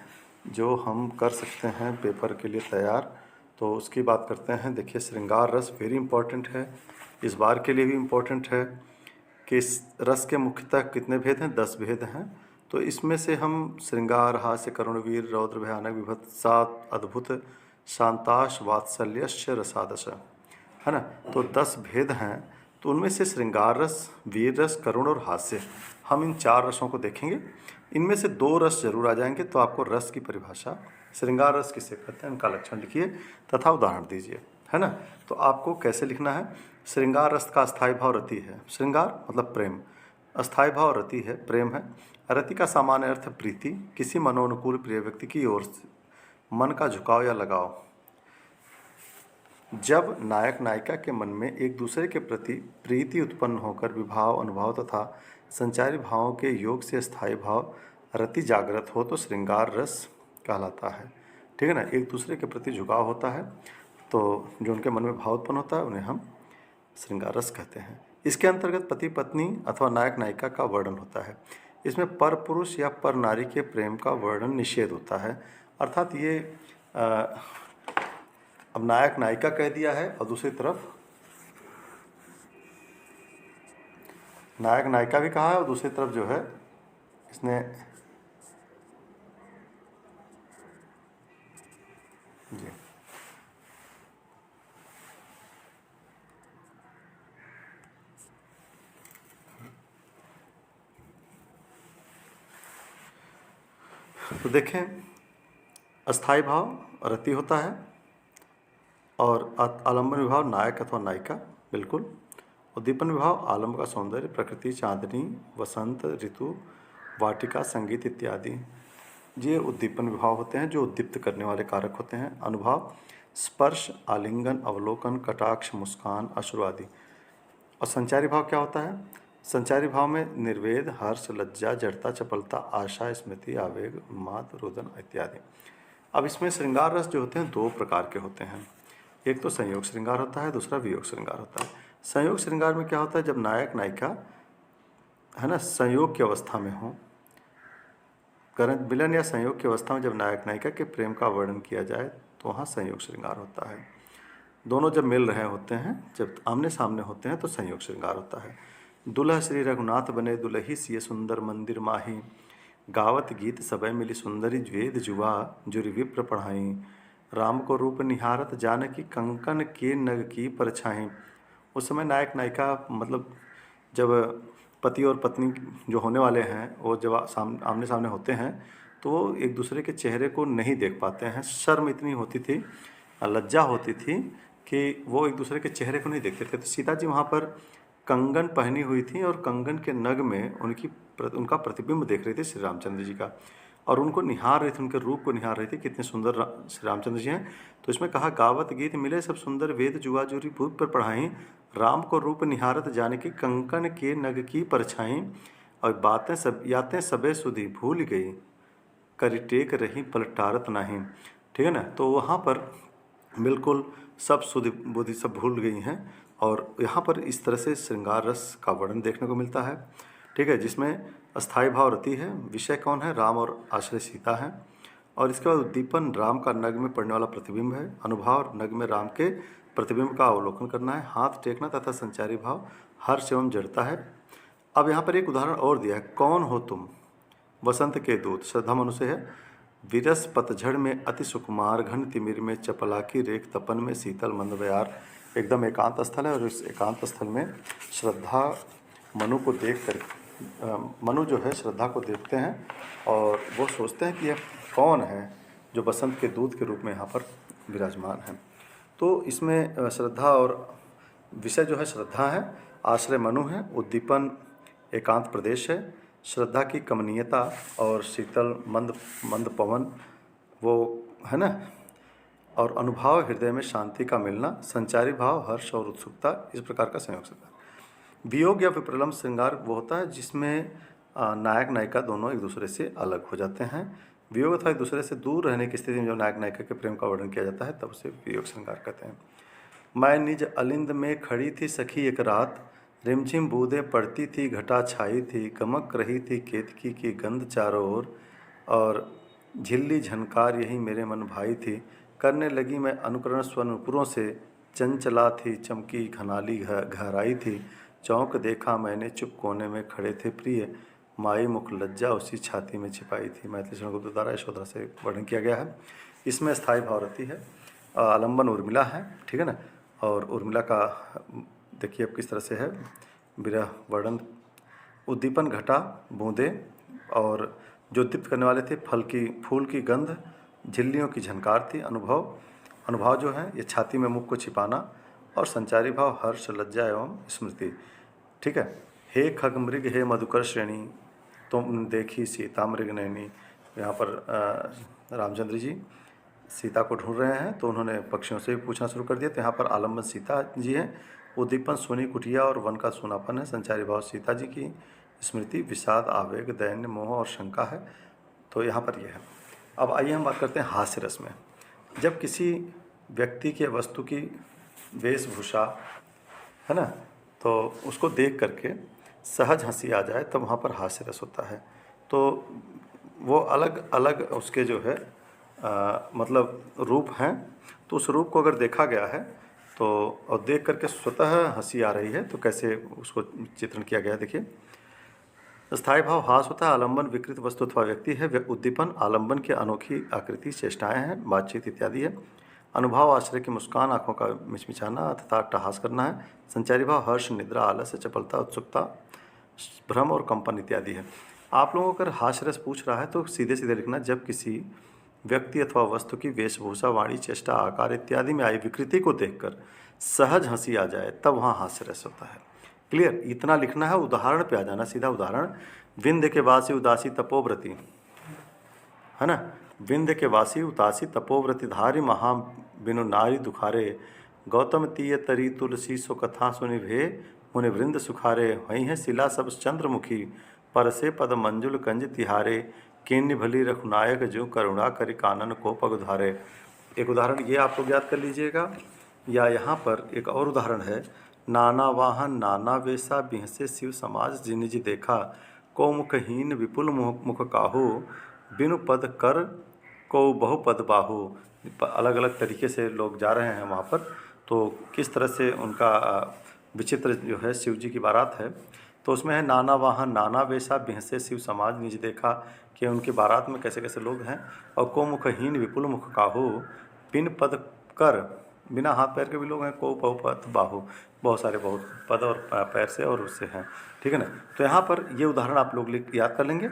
B: जो हम कर सकते हैं पेपर के लिए तैयार। तो उसकी बात करते हैं। देखिए, श्रृंगार रस वेरी इम्पोर्टेंट है, इस बार के लिए भी इम्पोर्टेंट है कि इस रस के मुख्यतः कितने भेद हैं, 10 भेद हैं। तो इसमें से हम श्रृंगार, हास्य, करुणवीर, रौद्र, भयानक, विभत्सात, अद्भुत, शांताश, वात्सल्यश्च रसादश, है ना। तो 10 भेद हैं। तो उनमें से श्रृंगार रस, वीर रस, करुण और हास्य, हम इन 4 रसों को देखेंगे। इनमें से 2 रस जरूर आ जाएंगे। तो आपको रस की परिभाषा, श्रृंगार रस किसे कहते हैं, उनका लक्षण लिखिए तथा उदाहरण दीजिए, है ना। तो आपको कैसे लिखना है, श्रृंगार रस का अस्थायी भाव रति है। श्रृंगार मतलब प्रेम, अस्थायी भाव रति है, प्रेम है। रति का सामान्य अर्थ प्रीति, किसी मनोनुकूल प्रिय व्यक्ति की ओर से मन का झुकाव या लगाव। जब नायक नायिका के मन में एक दूसरे के प्रति प्रीति उत्पन्न होकर विभाव, अनुभव तथा संचारी भावों के योग से स्थायी भाव रति जागृत हो तो श्रृंगार रस कहलाता है। ठीक है ना। एक दूसरे के प्रति झुकाव होता है, तो जो उनके मन में भाव उत्पन्न होता है उन्हें हम श्रृंगार रस कहते हैं। इसके अंतर्गत पति पत्नी अथवा नायक नायिका का वर्णन होता है। इसमें पर पुरुष या पर नारी के प्रेम का वर्णन निषेध होता है। अर्थात ये अब नायक नायिका कह दिया है और दूसरी तरफ नायक नायिका भी कहा है और दूसरी तरफ जो है इसने जी तो देखें, अस्थायी भाव रति होता है और आलम्बन विभाव नायक अथवा नायिका, बिल्कुल। उद्दीपन विभाव आलम्ब का सौंदर्य, प्रकृति, चांदनी, वसंत ऋतु, वाटिका, संगीत इत्यादि, ये उद्दीपन विभाव होते हैं जो उद्दीप्त करने वाले कारक होते हैं। अनुभाव स्पर्श, आलिंगन, अवलोकन, कटाक्ष, मुस्कान, अश्रु आदि। और संचारी भाव क्या होता है, संचारी भाव में निर्वेद, हर्ष, लज्जा, जड़ता, चपलता, आशा, स्मृति, आवेग, उन्माद, रोदन इत्यादि। अब इसमें श्रृंगार रस जो होते हैं 2 प्रकार के होते हैं। एक तो संयोग श्रृंगार होता है, दूसरा वियोग श्रृंगार होता है। संयोग श्रृंगार में क्या होता है, जब नायक नायिका, है ना, संयोग की अवस्था में हो, करण मिलन या संयोग की अवस्था में जब नायक नायिका के प्रेम का वर्णन किया जाए तो वहाँ संयोग श्रृंगार होता है। दोनों जब मिल रहे होते हैं, जब आमने सामने होते हैं तो संयोग श्रृंगार होता है। दुल्हा श्री रघुनाथ बने दुलही सिय सुंदर मंदिर माही, गावत गीत सबय मिली सुंदरी वेद जुआ जुरि विप्र पढ़ाई, राम को रूप निहारत जानकी कंकन के नग की परछाई। उस समय नायक नायिका मतलब जब पति और पत्नी जो होने वाले हैं वो जब आमने सामने होते हैं तो वो एक दूसरे के चेहरे को नहीं देख पाते हैं। शर्म इतनी होती थी, लज्जा होती थी कि वो एक दूसरे के चेहरे को नहीं देखते थे। तो सीता जी वहाँ पर कंगन पहनी हुई थी और कंगन के नग में उनका प्रतिबिंब देख रहे थे श्री रामचंद्र जी का, और उनको निहार रहे थे, उनके रूप को निहार रहे थे, कितने सुंदर श्री रामचंद्र जी हैं। तो इसमें कहा, गावत गीत मिले सब सुंदर, वेद जुआ जुरी भूप पर पढ़ाई, राम को रूप निहारत जाने की, कंकन के नग की परछाई, और यातें सबे सुधी भूल गई, करी टेक रही पलटारत नहीं। ठीक है ना। तो वहाँ पर बिल्कुल सब सुधि बुद्धि सब भूल गई हैं, और यहाँ पर इस तरह से श्रृंगार रस का वर्णन देखने को मिलता है। ठीक है, जिसमें अस्थाई भाव रति है, विषय कौन है, राम और आश्रय सीता है, और इसके बाद उद्दीपन राम का नग में पड़ने वाला प्रतिबिंब है, अनुभाव नग में राम के प्रतिबिंब का अवलोकन करना है, हाथ टेकना तथा संचारी भाव हर्ष एवं जड़ता है। अब यहाँ पर एक उदाहरण और दिया है, कौन हो तुम वसंत के दूत, श्रद्धा मनु से है, विरस पतझड़ में अति सुकुमार, घन तिमिर में चपलाकी रेख, तपन में शीतल मंद बयार। एकदम एकांत स्थल है, और इस एकांत स्थल में श्रद्धा मनु को देख कर मनु जो है श्रद्धा को देखते हैं, और वो सोचते हैं कि यह कौन है जो बसंत के दूत के रूप में यहाँ पर विराजमान है। तो इसमें श्रद्धा और विषय जो है श्रद्धा है, आश्रय मनु है, उद्दीपन एकांत प्रदेश है, श्रद्धा की कमनीयता और शीतल मंद मंद पवन वो है ना, और अनुभाव हृदय में शांति का मिलना, संचारी भाव हर्ष और उत्सुकता, इस प्रकार का संयोग होता है। वियोग या विप्रलम्ब श्रृंगार वो होता है जिसमें नायक नायिका दोनों एक दूसरे से अलग हो जाते हैं। वियोग अथवा एक दूसरे से दूर रहने की स्थिति में जो नायक नायिका के प्रेम का वर्णन किया जाता है, तब उसे वियोग श्रृंगार कहते हैं। मैं निज अलिंद में खड़ी थी सखी एक रात, रिमझिम बूंदें पड़ती थी, घटा छाई थी, गमक रही थी केतकी की गंध चारों ओर, और झिल्ली झनकार यही मेरे मन भाई थी, करने लगी मैं अनुकरण स्वनुपुरों से, चंचला थी चमकी घनाली गहराई थी, चौंक देखा मैंने चुप कोने में खड़े थे प्रिय, माई मुख लज्जा उसी छाती में छिपाई थी। मैथिली शरणगुप्त द्वारा यशोधरा से वर्णन किया गया है। इसमें स्थायी भावरती है, आलम्बन उर्मिला है। ठीक है ना। और उर्मिला का देखिए अब किस तरह से है विरह वर्णन। उद्दीपन घटा बूंदे, और जो दीप्त करने वाले थे फूल की गंध, झिल्लियों की झनकार थी। अनुभाव जो है ये छाती में मुख को छिपाना, और संचारी भाव हर्ष लज्जा एवं स्मृति। ठीक है। हे खग मृग हे मधुकर श्रेणी, तुम देखी सीता मृग नैनी। यहाँ पर रामचंद्र जी सीता को ढूंढ रहे हैं, तो उन्होंने पक्षियों से भी पूछना शुरू कर दिया। तो यहाँ पर आलम्बन सीता जी हैं, उद्दीपन सोनी कुटिया और वन का सोनापन है, संचारी भाव सीता जी की स्मृति, विषाद आवेग दैन्य मोह और शंका है। तो यहाँ पर यह है। अब आइए हम बात करते हैं हास्य रस में। जब किसी व्यक्ति के वस्तु की वेशभूषा है ना, तो उसको देख करके सहज हंसी आ जाए, तब वहाँ पर हास्य रस होता है। तो वो अलग अलग उसके जो है मतलब रूप हैं, तो उस रूप को अगर देखा गया है तो और देख करके स्वतः हंसी आ रही है, तो कैसे उसको चित्रण किया गया है देखिए। स्थायी भाव हास होता है, आलंबन विकृत वस्तु अथवा व्यक्ति है, उद्दीपन आलंबन की अनोखी आकृति चेष्टाएं हैं, बातचीत इत्यादि है। अनुभाव आश्रय की मुस्कान, आंखों का मिचमिचाना तथा अट्टहास करना है। संचारी भाव हर्ष निद्रा आलस्य चपलता उत्सुकता भ्रम और कंपन इत्यादि है। आप लोगों को अगर हास्य रस पूछ रहा है तो सीधे सीधे लिखना, जब किसी व्यक्ति अथवा वस्तु की वेशभूषा वाणी चेष्टा आकार इत्यादि में आई विकृति को देखकर सहज हंसी आ जाए, तब वहाँ हास्य रस होता है। क्लियर, इतना लिखना है। उदाहरण पे आ जाना सीधा। उदाहरण, विंध्य के वासी उदासी तपोव्रती है ना, विंध्य के वासी उदासी तपोव्रती धारी महा बिनु नारी दुखारे, गौतम तीय तरी तुलसी सो कथा सुनि भे, मुनि वृंद सुखारे, वही है शिला सब चंद्रमुखी, परसे पद मंजुल कंज तिहारे, केन्य भली रघुनायक जो करुणा करि कानन को पग उधारे। एक उदाहरण ये आप लोग याद कर लीजिएगा। या यहाँ पर एक और उदाहरण है, नाना वाहन नाना वेशा बिहसे शिव समाज जिन जी देखा, को मुखहीन विपुल मुख काहू, बिनु पद कर को बहु पद बाहू। अलग अलग तरीके से लोग जा रहे हैं वहाँ पर, तो किस तरह से उनका विचित्र जो है शिव जी की बारात है। तो उसमें है नाना वाहन नाना वेशा बिहसे शिव समाज निज देखा, कि उनकी बारात में कैसे कैसे लोग हैं। और को मुखहीन विपुल मुख काहू, बिन पद कर, बिना हाथ पैर के भी लोग हैं, को बहु पद बाहू, बहुत सारे बहुत पद और पैर से और उससे हैं। ठीक है ना। तो यहाँ पर ये उदाहरण आप लोग याद कर लेंगे।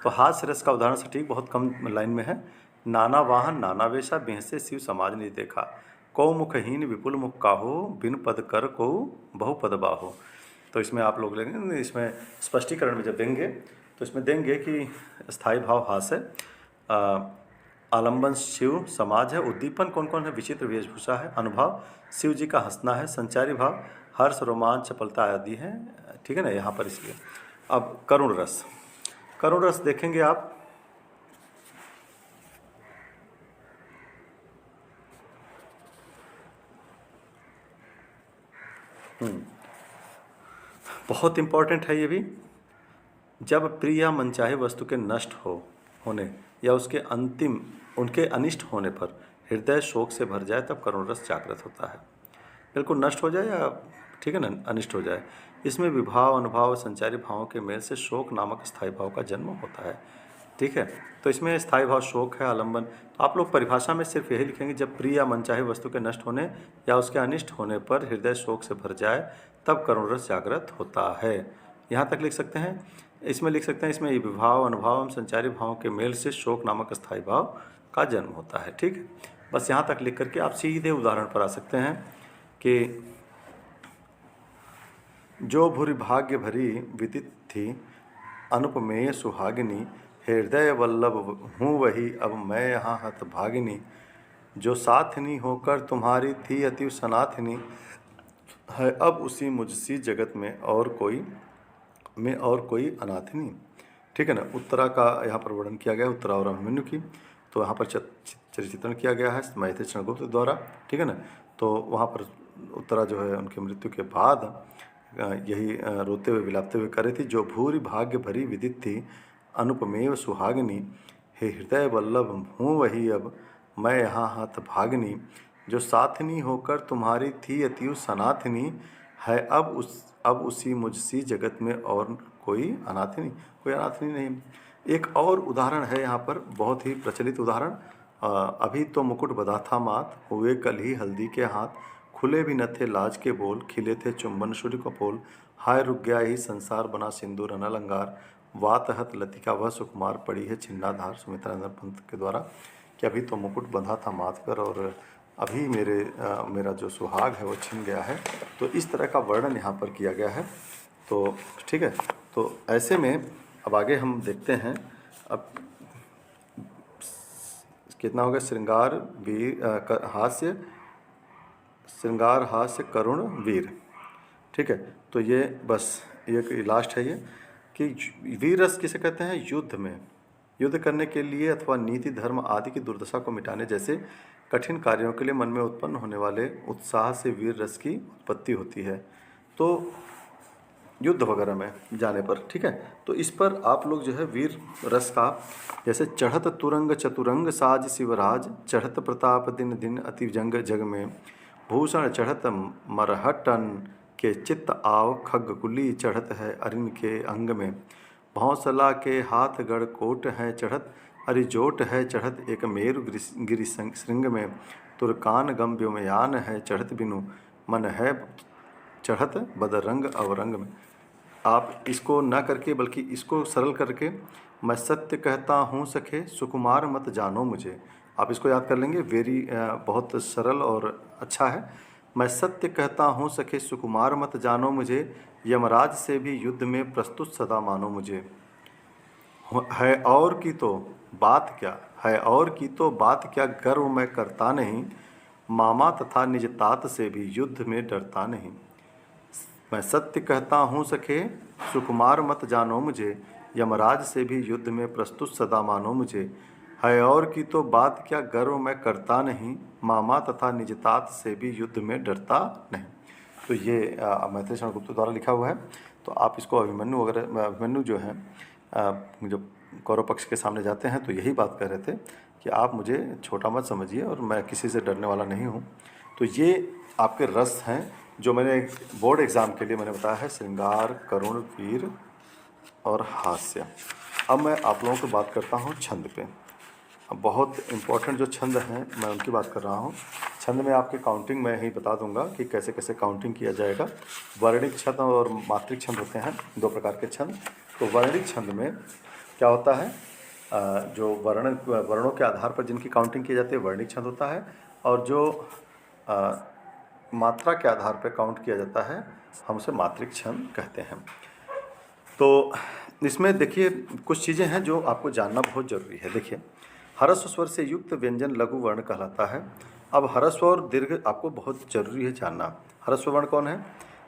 B: तो हास्य रस का उदाहरण सटीक बहुत कम लाइन में है। नाना वाहन नाना वेशा बिहसे शिव समाज निज देखा, को मुखहीन विपुल मुख काहू, बिन पद कर को बहु पद बाहू। तो इसमें आप लोग लेंगे, इसमें स्पष्टीकरण में जब देंगे तो इसमें देंगे कि स्थायी भाव हास्य, आलंबन शिव समाज है, उद्दीपन कौन कौन है, विचित्र वेशभूषा है, अनुभाव शिव जी का हंसना है, संचारी भाव हर्ष रोमांच चपलता आदि है, ठीक है ना यहाँ पर। इसलिए अब करुण रस, करुण रस देखेंगे आप। बहुत इंपॉर्टेंट है ये भी। जब प्रिय या मनचाहे वस्तु के नष्ट होने या उनके अनिष्ट होने पर हृदय शोक से भर जाए तब करुण रस जागृत होता है। बिल्कुल नष्ट हो जाए या ठीक है ना अनिष्ट हो जाए, इसमें विभाव अनुभाव संचारी भावों के मेल से शोक नामक स्थायी भाव का जन्म होता है। ठीक है, तो इसमें स्थायी भाव शोक है, आलंबन। तो आप लोग परिभाषा में सिर्फ यही लिखेंगे, जब प्रिय या मनचाहे वस्तु के नष्ट होने या उसके अनिष्ट होने पर हृदय शोक से भर जाए तब करुण रस जागृत होता है। यहाँ तक लिख सकते हैं। इसमें लिख सकते हैं, इसमें विभाव अनुभाव एवं संचारी भावों के मेल से शोक नामक स्थायी भाव का जन्म होता है। ठीक है, बस यहाँ तक लिख करके आप सीधे उदाहरण पर आ सकते हैं कि जो भूरि भाग्य भरी विदित थी अनुपमेय सुहागिनी, हृदय वल्लभ हूँ वही अब मैं यहाँ हतभागिनी, जो साथनी होकर तुम्हारी थी अति सनाथनी, है अब उसी मुझसी जगत में और कोई अनाथनी। ठीक है ना। उत्तरा का यहाँ पर वर्णन किया गया है, उत्तरा और अभिमन्यु की। तो यहाँ पर चित्रण किया गया है मैथिली चंद्रगुप्त द्वारा। ठीक है ना। तो वहाँ पर उत्तरा जो है उनकी मृत्यु के बाद यही रोते हुए विलापते हुए करे थी, जो भूरि भाग्य भरी विदित थी अनुपमेय सुहागिनी, हे हृदय वल्लभ हूँ वही अब मैं यहाँ हतभागिनी, जो साथनी होकर तुम्हारी थी अति सनाथनी, है अब उसी मुझसी जगत में और कोई अनाथनी नहीं। एक और उदाहरण है यहाँ पर, बहुत ही प्रचलित उदाहरण। अभी तो मुकुट बधा था मात, हुए कल ही हल्दी के हाथ, खुले भी न थे लाज के बोल, खिले थे चुंबन सूर्य कपोल, हाय रुक गया ही संसार बना सिंदूर अनलंगार, वात हत लतिका वह सुकुमार पड़ी है छिन्नाधार। सुमित्रानंद पंत के द्वारा कि अभी तो मुकुट बंधा था माथ पर और अभी मेरा जो सुहाग है वो छिन गया है। तो इस तरह का वर्णन यहाँ पर किया गया है। तो ठीक है, तो ऐसे में अब आगे हम देखते हैं। अब कितना हो गया, श्रृंगार हास्य करुण वीर। ठीक है, तो ये बस ये लास्ट है ये कि वीर रस किसे कहते हैं, युद्ध करने के लिए अथवा नीति धर्म आदि की दुर्दशा को मिटाने जैसे कठिन कार्यों के लिए मन में उत्पन्न होने वाले उत्साह से वीर रस की उत्पत्ति होती है। तो युद्ध वगैरह में जाने पर, ठीक है, तो इस पर आप लोग जो है वीर रस का, जैसे चढ़त तुरंग चतुरंग साज शिवराज, चढ़त प्रताप दिन दिन अति जंग जग में, भूषण चढ़त मरहटन के चित्त आव, खग्गकुली चढ़त है अरिन के अंग में, भौसला के हाथ गढ़ कोट है चढ़त, अरिजोट है चढ़त एक मेरु गिरि श्रृंग में, तुरकान गम व्योमयान है चढ़त बिनु, मन है चढ़त बदरंग अवरंग में। आप इसको ना करके बल्कि इसको सरल करके, मैं सत्य कहता हूँ सखे सुकुमार मत जानो मुझे, आप इसको याद कर लेंगे। बहुत सरल और अच्छा है। मैं सत्य कहता हूँ सखे सुकुमार मत जानो मुझे, यमराज से भी युद्ध में प्रस्तुत सदा मानो मुझे, है और की तो बात क्या गर्व मैं करता नहीं, मामा तथा निज तात से भी युद्ध में डरता नहीं। मैं सत्य कहता हूँ सखे सुकुमार मत जानो मुझे, यमराज से भी युद्ध में प्रस्तुत सदा मानो मुझे, है और की तो बात क्या गर्व मैं करता नहीं, मामा तथा निज तात से भी युद्ध में डरता नहीं। तो ये मैथिली चंद्रगुप्त द्वारा लिखा हुआ है। तो आप इसको अभिमन्यु जो है जो कौरव पक्ष के सामने जाते हैं तो यही बात कह रहे थे कि आप मुझे छोटा मत समझिए और मैं किसी से डरने वाला नहीं हूँ। तो ये आपके रस हैं जो मैंने बोर्ड एग्ज़ाम के लिए मैंने बताया है, श्रृंगार, करुण, वीर और हास्य। अब मैं आप लोगों को बात करता हूँ छंद पे। अब बहुत इम्पोर्टेंट जो छंद हैं मैं उनकी बात कर रहा हूँ। छंद में आपके काउंटिंग मैं ही बता दूंगा कि कैसे कैसे काउंटिंग किया जाएगा। वर्णिक छंद और मात्रिक छंद होते हैं, दो प्रकार के छंद। तो वर्णिक छंद में क्या होता है, जो वर्णों के आधार पर जिनकी काउंटिंग की जाती है वर्णिक छंद होता है, और जो मात्रा के आधार पर काउंट किया जाता है, हम उसे मात्रिक छंद कहते हैं। तो इसमें देखिए कुछ चीज़ें हैं जो आपको जानना बहुत ज़रूरी है। देखिए, ह्रस्व स्वर से युक्त व्यंजन लघु वर्ण कहलाता है। अब ह्रस्व और दीर्घ आपको बहुत ज़रूरी है जानना। ह्रस्व वर्ण कौन है?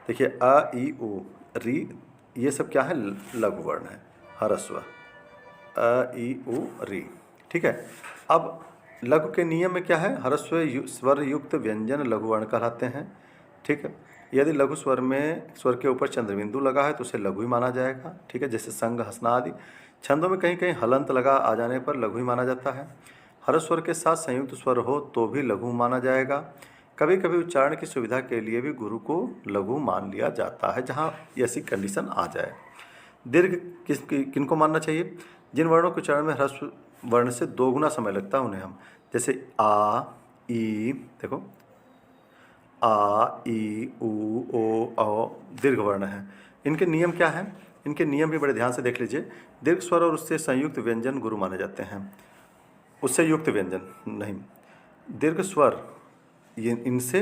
B: देखिए, अ, ई, उ, री, ये सब क्या है? लघु वर्ण है। ह्रस्व अ, ई, उ, री, ठीक है। अब लघु के नियम में क्या है? ह्रस्व स्वर युक्त व्यंजन लघु वर्ण कहलाते हैं, ठीक है। यदि लघु स्वर में स्वर के ऊपर चंद्रबिंदु लगा है तो उसे लघु ही माना जाएगा, ठीक है। जैसे संग, हंसना आदि। छंदों में कहीं कहीं हलंत लगा आ जाने पर लघु ही माना जाता है। ह्रस्व स्वर के साथ संयुक्त स्वर हो तो भी लघु माना जाएगा। कभी कभी उच्चारण की सुविधा के लिए भी गुरु को लघु मान लिया जाता है, जहाँ ऐसी कंडीशन आ जाए। दीर्घ किनको मानना चाहिए? जिन वर्णों के उच्चारण में ह्रस्व वर्ण से 2 गुना समय लगता है उन्हें हम, जैसे आ, ई, देखो आ, ई, उ, ओ, औ दीर्घ वर्ण है। इनके नियम क्या हैं? इनके नियम भी बड़े ध्यान से देख लीजिए। दीर्घ स्वर और उससे संयुक्त व्यंजन गुरु माने जाते हैं। उससे युक्त व्यंजन नहीं, दीर्घ स्वर ये इनसे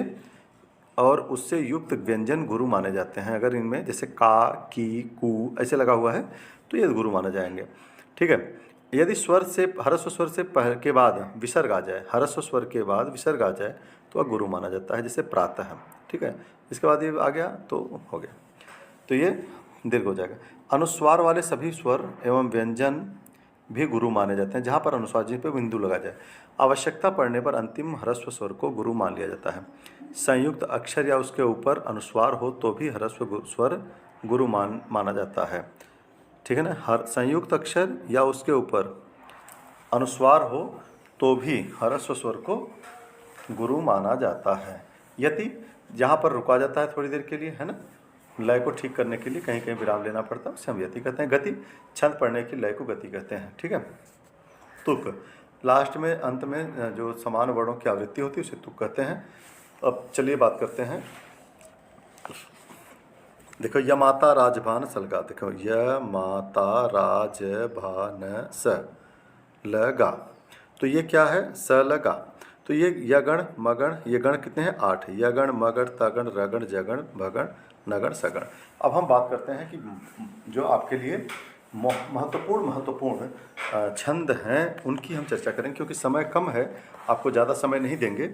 B: और उससे युक्त व्यंजन गुरु माने जाते हैं। अगर इनमें जैसे का, की, कु ऐसे लगा हुआ है तो ये गुरु माने जाएंगे, ठीक है। यदि स्वर से ह्रस्व स्वर से के बाद विसर्ग आ जाए, ह्रस्व स्वर के बाद विसर्ग आ जाए तो वह गुरु माना जाता है, जैसे प्रातः है, ठीक है। इसके बाद ये आ गया तो हो गया, तो ये दीर्घ हो जाएगा। अनुस्वार वाले सभी स्वर एवं व्यंजन भी गुरु माने जाते हैं, जहाँ पर अनुस्वार जिन पर बिंदु लगा जाए। आवश्यकता पड़ने पर अंतिम ह्रस्व स्वर को गुरु मान लिया जाता है। संयुक्त अक्षर या उसके ऊपर अनुस्वार हो तो भी ह्रस्व स्वर गुरु माना जाता है, ठीक है ना। हर संयुक्त अक्षर या उसके ऊपर अनुस्वार हो तो भी ह्रस्व स्वर को गुरु माना जाता है। यदि जहाँ पर रुका जाता है थोड़ी देर के लिए, है ना, लय को ठीक करने के लिए कहीं कहीं विराम लेना पड़ता है, उसे हम यति कहते हैं। गति, छंद पढ़ने की लय को गति कहते हैं, ठीक है। तुक, लास्ट में अंत में जो समान वर्णों की आवृत्ति होती है उसे तुक कहते हैं। अब चलिए बात करते हैं। देखो, य माता राजभान सलगा, देखो य माता राजभान स लगा, तो ये क्या है? स लगा। तो ये यगण मगण, ये गण कितने हैं? 8। यगण मगण तगण रगण जगण भगण नगण सगण। अब हम बात करते हैं कि जो आपके लिए महत्वपूर्ण छंद हैं उनकी हम चर्चा करेंगे, क्योंकि समय कम है, आपको ज़्यादा समय नहीं देंगे।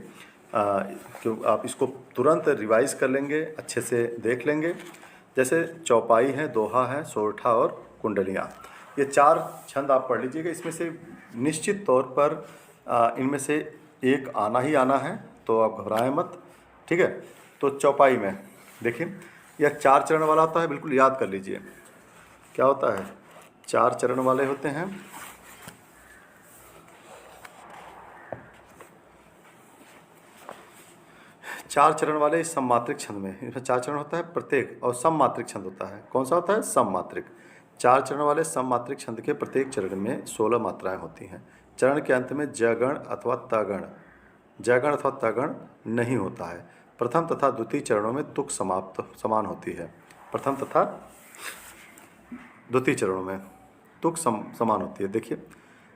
B: क्यों आप इसको तुरंत रिवाइज कर लेंगे, अच्छे से देख लेंगे। जैसे चौपाई है, दोहा है, सोरठा और कुंडलियाँ, ये 4 छंद आप पढ़ लीजिएगा। इसमें से निश्चित तौर पर इनमें से एक आना ही आना है, तो आप घबराएं मत, ठीक है। तो चौपाई में देखिए, यह 4 चरण वाला होता है, बिल्कुल याद कर लीजिए क्या होता है। 4 चरण वाले होते हैं। चार चरण वाले इस सममात्रिक छंद में, इसमें 4 चरण होता है प्रत्येक, और सममात्रिक छंद होता है। कौन सा होता है? सममात्रिक। 4 चरण वाले सममात्रिक छंद के प्रत्येक चरण में 16 मात्राएं होती हैं। चरण के अंत में जगण अथवा तगण नहीं होता है। प्रथम तथा द्वितीय चरणों में तुक समान होती है। प्रथम तथा द्वितीय चरणों में तुक समान होती है। देखिए,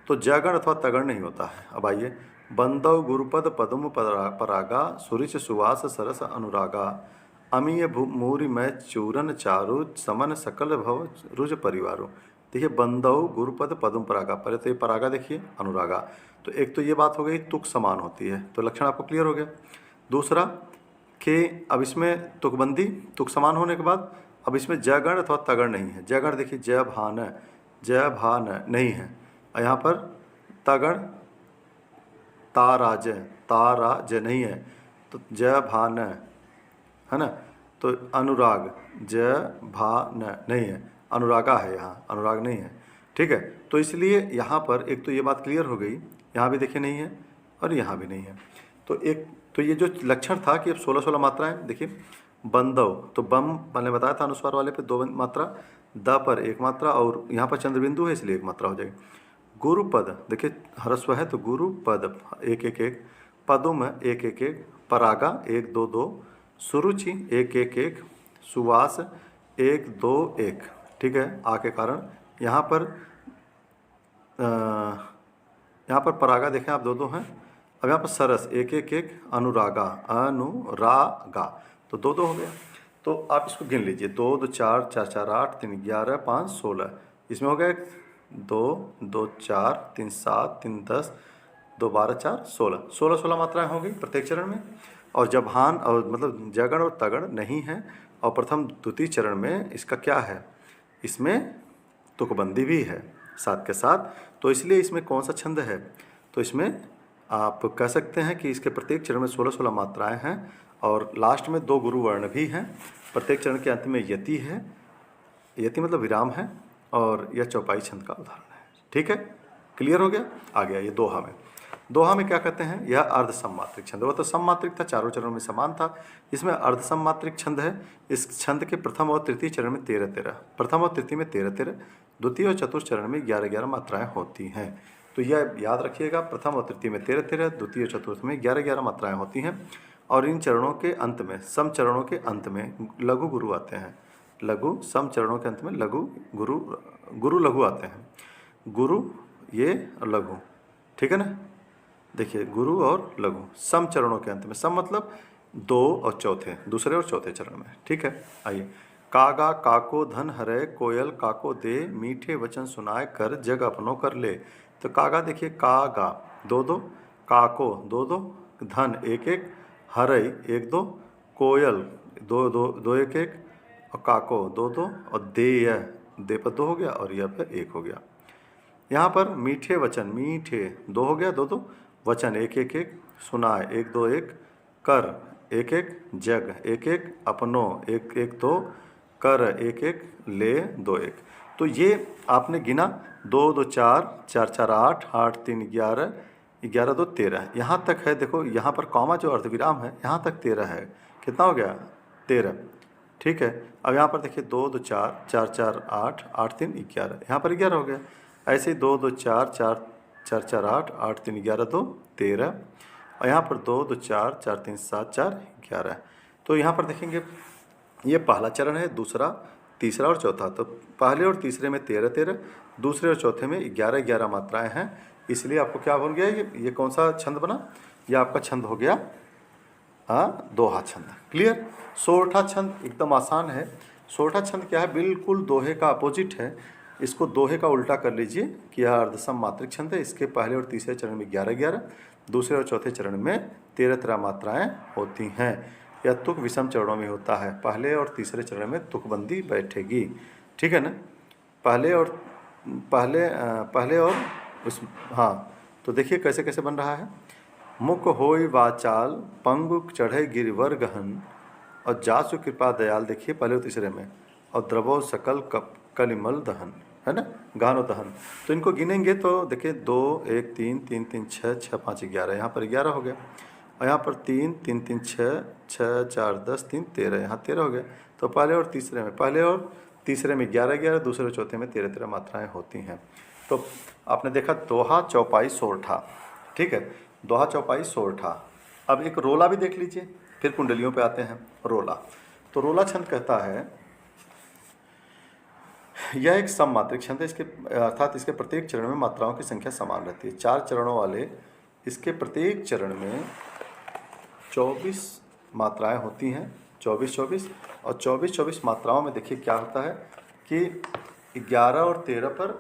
B: तो जगण अथवा तगण नहीं होता है। अब आइए, बंदव गुरुपद पदुम परागा सुरिच सुवास सरस अनुरागा अमीय मूरी मैं चूरन चारु समन सकल भव रुज परिवारो। देखिए, बंदव गुरुपद पदुम परागा, पहले तो ये परागा देखिए, अनुरागा, तो एक तो ये बात हो गई तुक समान होती है, तो लक्षण आपको क्लियर हो गया। दूसरा कि अब इसमें तुकबंदी, तुक समान होने के बाद अब इसमें जगण अथवा तगण नहीं है। जगण देखिए, जय भान नहीं है, और यहाँ पर तगण ताराज नहीं है, तो जय भान है ना। तो अनुराग जय भान नहीं है, अनुरागा है, यहाँ अनुराग नहीं है, ठीक है। तो इसलिए यहाँ पर एक तो ये बात क्लियर हो गई, यहाँ भी देखिए नहीं है और यहाँ भी नहीं है। तो ये जो लक्षण था कि अब 16 मात्राएं, देखिए बंदव, तो बम मैंने बताया था अनुस्वार वाले पे 2 मात्रा, द पर 1 मात्रा, और यहाँ पर चंद्रबिंदु है इसलिए 1 मात्रा हो जाएगी। गुरुपद देखिए, ह्रस्व है तो गुरुपद 1-1-1, पदुम 1-1-1, परागा 1-2-2, सुरुचि 1-1-1, सुवास 1-2-1, ठीक है। आ के कारण यहाँ पर परागा देखें आप 2-2 हैं, अब यहाँ पर सरस, एक एक एक, अनुरागा, अनुरागा, तो दो दो हो गया। तो आप इसको गिन लीजिए, 2 2 4 4 4 8 3 11 5 16, इसमें हो गया 2 2 4 3 7 3 10 2 12 4 16, 16 मात्राएं हो गई प्रत्येक चरण में। और जब हान और मतलब जगण और तगड़ नहीं है और प्रथम द्वितीय चरण में इसका क्या है, इसमें तुकबंदी भी है साथ के साथ, तो इसलिए इसमें कौन सा छंद है, तो इसमें आप कह सकते हैं कि इसके प्रत्येक चरण में 16 मात्राएं हैं और लास्ट में 2 गुरु वर्ण भी हैं। प्रत्येक चरण के अंत में यति है, यति मतलब विराम है, और यह चौपाई छंद का उदाहरण है। ठीक है, क्लियर हो गया। आ गया ये दोहा में। दोहा में क्या कहते हैं, यह अर्ध सममात्रिक छंद, वो तो सममात्रिक था, चारों चरणों में समान था, इसमें अर्ध सममात्रिक छंद है। इस छंद के प्रथम और तृतीय चरण में 13-13, प्रथम और तृतीय में 13-13, द्वितीय और चतुर्थ चरण में 11-11 मात्राएं होती हैं। तो यह याद रखिएगा, प्रथम और तृतीय में 13-13, द्वितीय और चतुर्थ में 11-11 मात्राएं होती हैं। और इन चरणों के अंत में, सम चरणों के अंत में लघु गुरु आते हैं। लघु सम चरणों के अंत में लघु गुरु लघु आते हैं। गुरु ये और लघु, ठीक है ना। देखिए गुरु और लघु सम चरणों के अंत में, सम मतलब 2 और चौथे, दूसरे और चौथे चरण में। ठीक है, आइए। कागा काको धन हरे, कोयल काको दे, मीठे वचन सुनाए कर, जग अपनों कर ले। तो कागा देखिए, कागा 2-2, काको 2-2, धन 1-1, हरई 1-2, कोयल 2-2-2-1-1, और काको 2-2, और दे पर 2 हो गया और यह पर 1 हो गया। यहाँ पर मीठे वचन, मीठे 2 हो गया 2-2, वचन 1-1-1, सुनाए 1-2-1, कर 1-1, जग 1-1, अपनों 1-1-2, कर 1-1, ले 2-1। तो ये आपने गिना 2-2 4 4-4 8 8-3 11 11-2 13, यहाँ तक है। देखो यहाँ पर कॉमा जो अर्धविराम है यहाँ तक 13 है। कितना हो गया, 13। ठीक है, अब यहाँ पर देखिए 2-2 4 4-4 8 8-3 11, यहाँ पर 11 हो गया। ऐसे ही 2-2 4 4 4-4 8 8-3 11-2 13, और यहाँ पर 2-2 4 4-3 7 4 11। तो यहाँ पर देखेंगे ये पहला चरण है, दूसरा, तीसरा और चौथा। तो पहले और तीसरे में 13-13, दूसरे और चौथे में 11-11 मात्राएं हैं। इसलिए आपको क्या बन गया, ये कौन सा छंद बना, ये आपका छंद हो गया दोहा छंद। क्लियर। सोरठा छंद एकदम आसान है। सोरठा छंद क्या है, बिल्कुल दोहे का अपोजिट है। इसको दोहे का उल्टा कर लीजिए कि यह अर्धसम मात्रिक छंद है। इसके पहले और तीसरे चरण में 11-11, दूसरे और चौथे चरण में 13-13 मात्राएं होती हैं। यह तुक विषम चरणों में होता है, पहले और तीसरे चरण में तुकबंदी बैठेगी। ठीक है ना, पहले और उस, हाँ, तो देखिए कैसे कैसे बन रहा है। मुख होय वाचाल, पंगु चढ़े गिरिवर गहन, और जासु कृपा दयाल, देखिए पहले और तीसरे में, और द्रवो सकल कलिमल दहन, है ना, गानो दहन। तो इनको गिनेंगे तो देखिए 2 1 3 3 3 6 6 5 11, यहाँ पर 11 हो गया, और यहाँ पर 3 3 3 6 6 4 10 3 13, यहाँ 13 हो गया। तो पहले और तीसरे में 11-11, दूसरे और चौथे में 13-13 मात्राएं होती हैं। तो आपने देखा दोहा, चौपाई, सोरठा। ठीक है, दोहा, चौपाई, सोरठा। अब एक रोला भी देख लीजिए, फिर कुंडलियों पे आते हैं। रोला, तो रोला छंद कहता है, यह एक सम मात्रिक छंद है। इसके अर्थात इसके प्रत्येक चरण में मात्राओं की संख्या समान रहती है। 4 चरणों वाले इसके प्रत्येक चरण में 24 मात्राएं होती हैं, 24-24, और 24-24 मात्राओं में देखिए क्या होता है कि 11 और 13 पर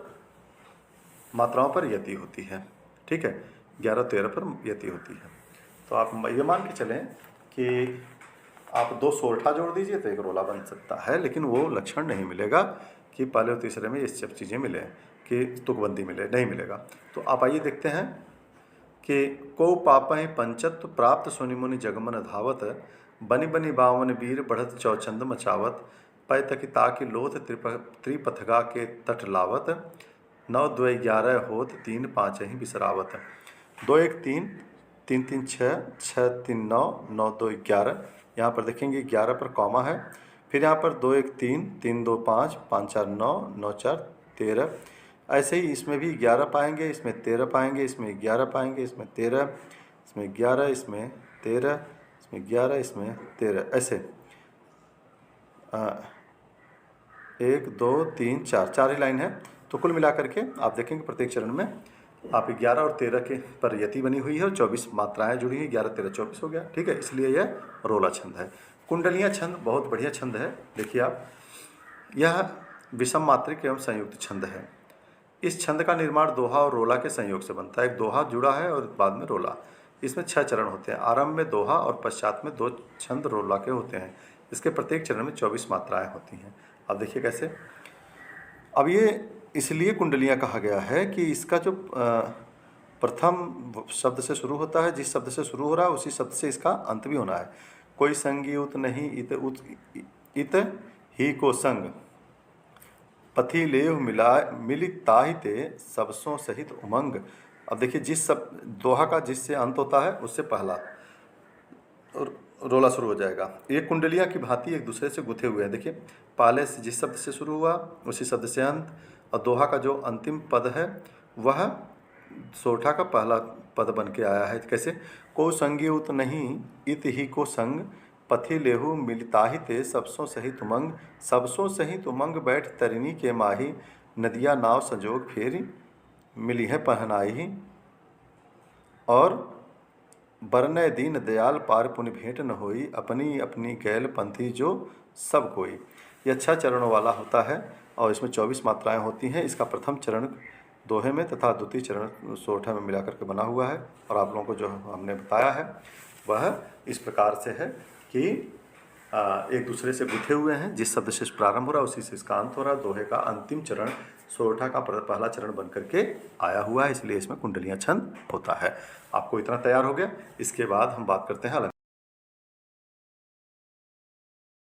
B: मात्राओं पर यति होती है। ठीक है, 11-13 पर यति होती है। तो आप ये मान के चलें कि आप 2 सोरठा जोड़ दीजिए तो एक रोला बन सकता है, लेकिन वो लक्षण नहीं मिलेगा कि पहले और तीसरे में ये सब चीज़ें मिले, कि तुकबंदी मिले, नहीं मिलेगा। तो आप आइए देखते हैं कि को पापहि पंचत्व, प्राप्त सुनि मुनि जगमन धावत, बनि बनि बावन वीर, बढ़त चौचंद मचावत, पै तकि ताकि लोथ, त्रिपथगा के तट लावत, 9 2 11 होत, 3 5 ही बिसरावत। 2 1 3 3 3 6 6 3 9 9 2 11, यहाँ पर देखेंगे 11 पर कॉमा है। फिर यहाँ पर 2 1 3 3 2 5 5 4 9 9 4 13। ऐसे ही इसमें भी 11 पाएंगे, इसमें 13 पाएंगे, इसमें 11 पाएंगे, इसमें 13, इसमें 11, इसमें 13, इसमें 11, इसमें 13, ऐसे 1 2 3 4 4 ही लाइन है। तो कुल मिलाकर के आप देखेंगे प्रत्येक चरण में आप 11 और 13 के पर यति बनी हुई है और 24 मात्राएं जुड़ी हैं, 11, 13, 24 हो गया, ठीक है, इसलिए यह रोला छंद है। कुंडलियाँ छंद बहुत बढ़िया छंद है। देखिए आप, यह विषम मात्रिक एवं संयुक्त छंद है। इस छंद का निर्माण दोहा और रोला के संयोग से बनता है। एक दोहा जुड़ा है और बाद में रोला। इसमें 6 चरण होते हैं। आरंभ में दोहा और पश्चात में 2 छंद रोला के होते हैं। इसके प्रत्येक चरण में 24 मात्राएं होती हैं। अब देखिए कैसे। अब ये इसलिए कुंडलियाँ कहा गया है कि इसका जो प्रथम शब्द से शुरू होता है, जिस शब्द से शुरू हो रहा है उसी शब्द से इसका अंत भी होना है। कोई संगी उत नहीं इत ही को संग, पथि लेव मिलित ताहिते सबसों सहित उमंग। अब देखिए, जिस सब दोहा का जिससे अंत होता है उससे पहला रोला शुरू हो जाएगा। ये कुंडलियाँ की भांति एक दूसरे से गुथे हुए हैं। देखिए, पहले से जिस शब्द से शुरू हुआ उसी शब्द से अंत, और दोहा का जो अंतिम पद है वह सोठा का पहला पद बन के आया है। कैसे, को संगी उत नहीं इत ही को संग, पथि लेहु मिलिताहिते सबसों सहित उमंग। सबसों सहित उमंग बैठ तरिणी के माही, नदिया नाव संजोग फेरी मिली है पहनाई। और बरनय दीन दयाल पार पुनि भेंट न होई, अपनी अपनी गैल पंथी जो सब कोई। यह 6 चरणों वाला होता है और इसमें 24 मात्राएं होती हैं। इसका प्रथम चरण दोहे में तथा द्वितीय चरण सोठा में मिलाकर के बना हुआ है। और आप लोगों को जो हमने बताया है वह इस प्रकार से है कि एक दूसरे से गुथे हुए हैं। जिस शब्द से प्रारंभ हो रहा है उसी से इसका अंत हो रहा है। दोहे का अंतिम चरण सोरठा का पहला चरण बन करके आया हुआ है, इसलिए इसमें कुंडलियाँ छंद होता है। आपको इतना तैयार हो गया। इसके बाद हम बात करते हैं अलंकार।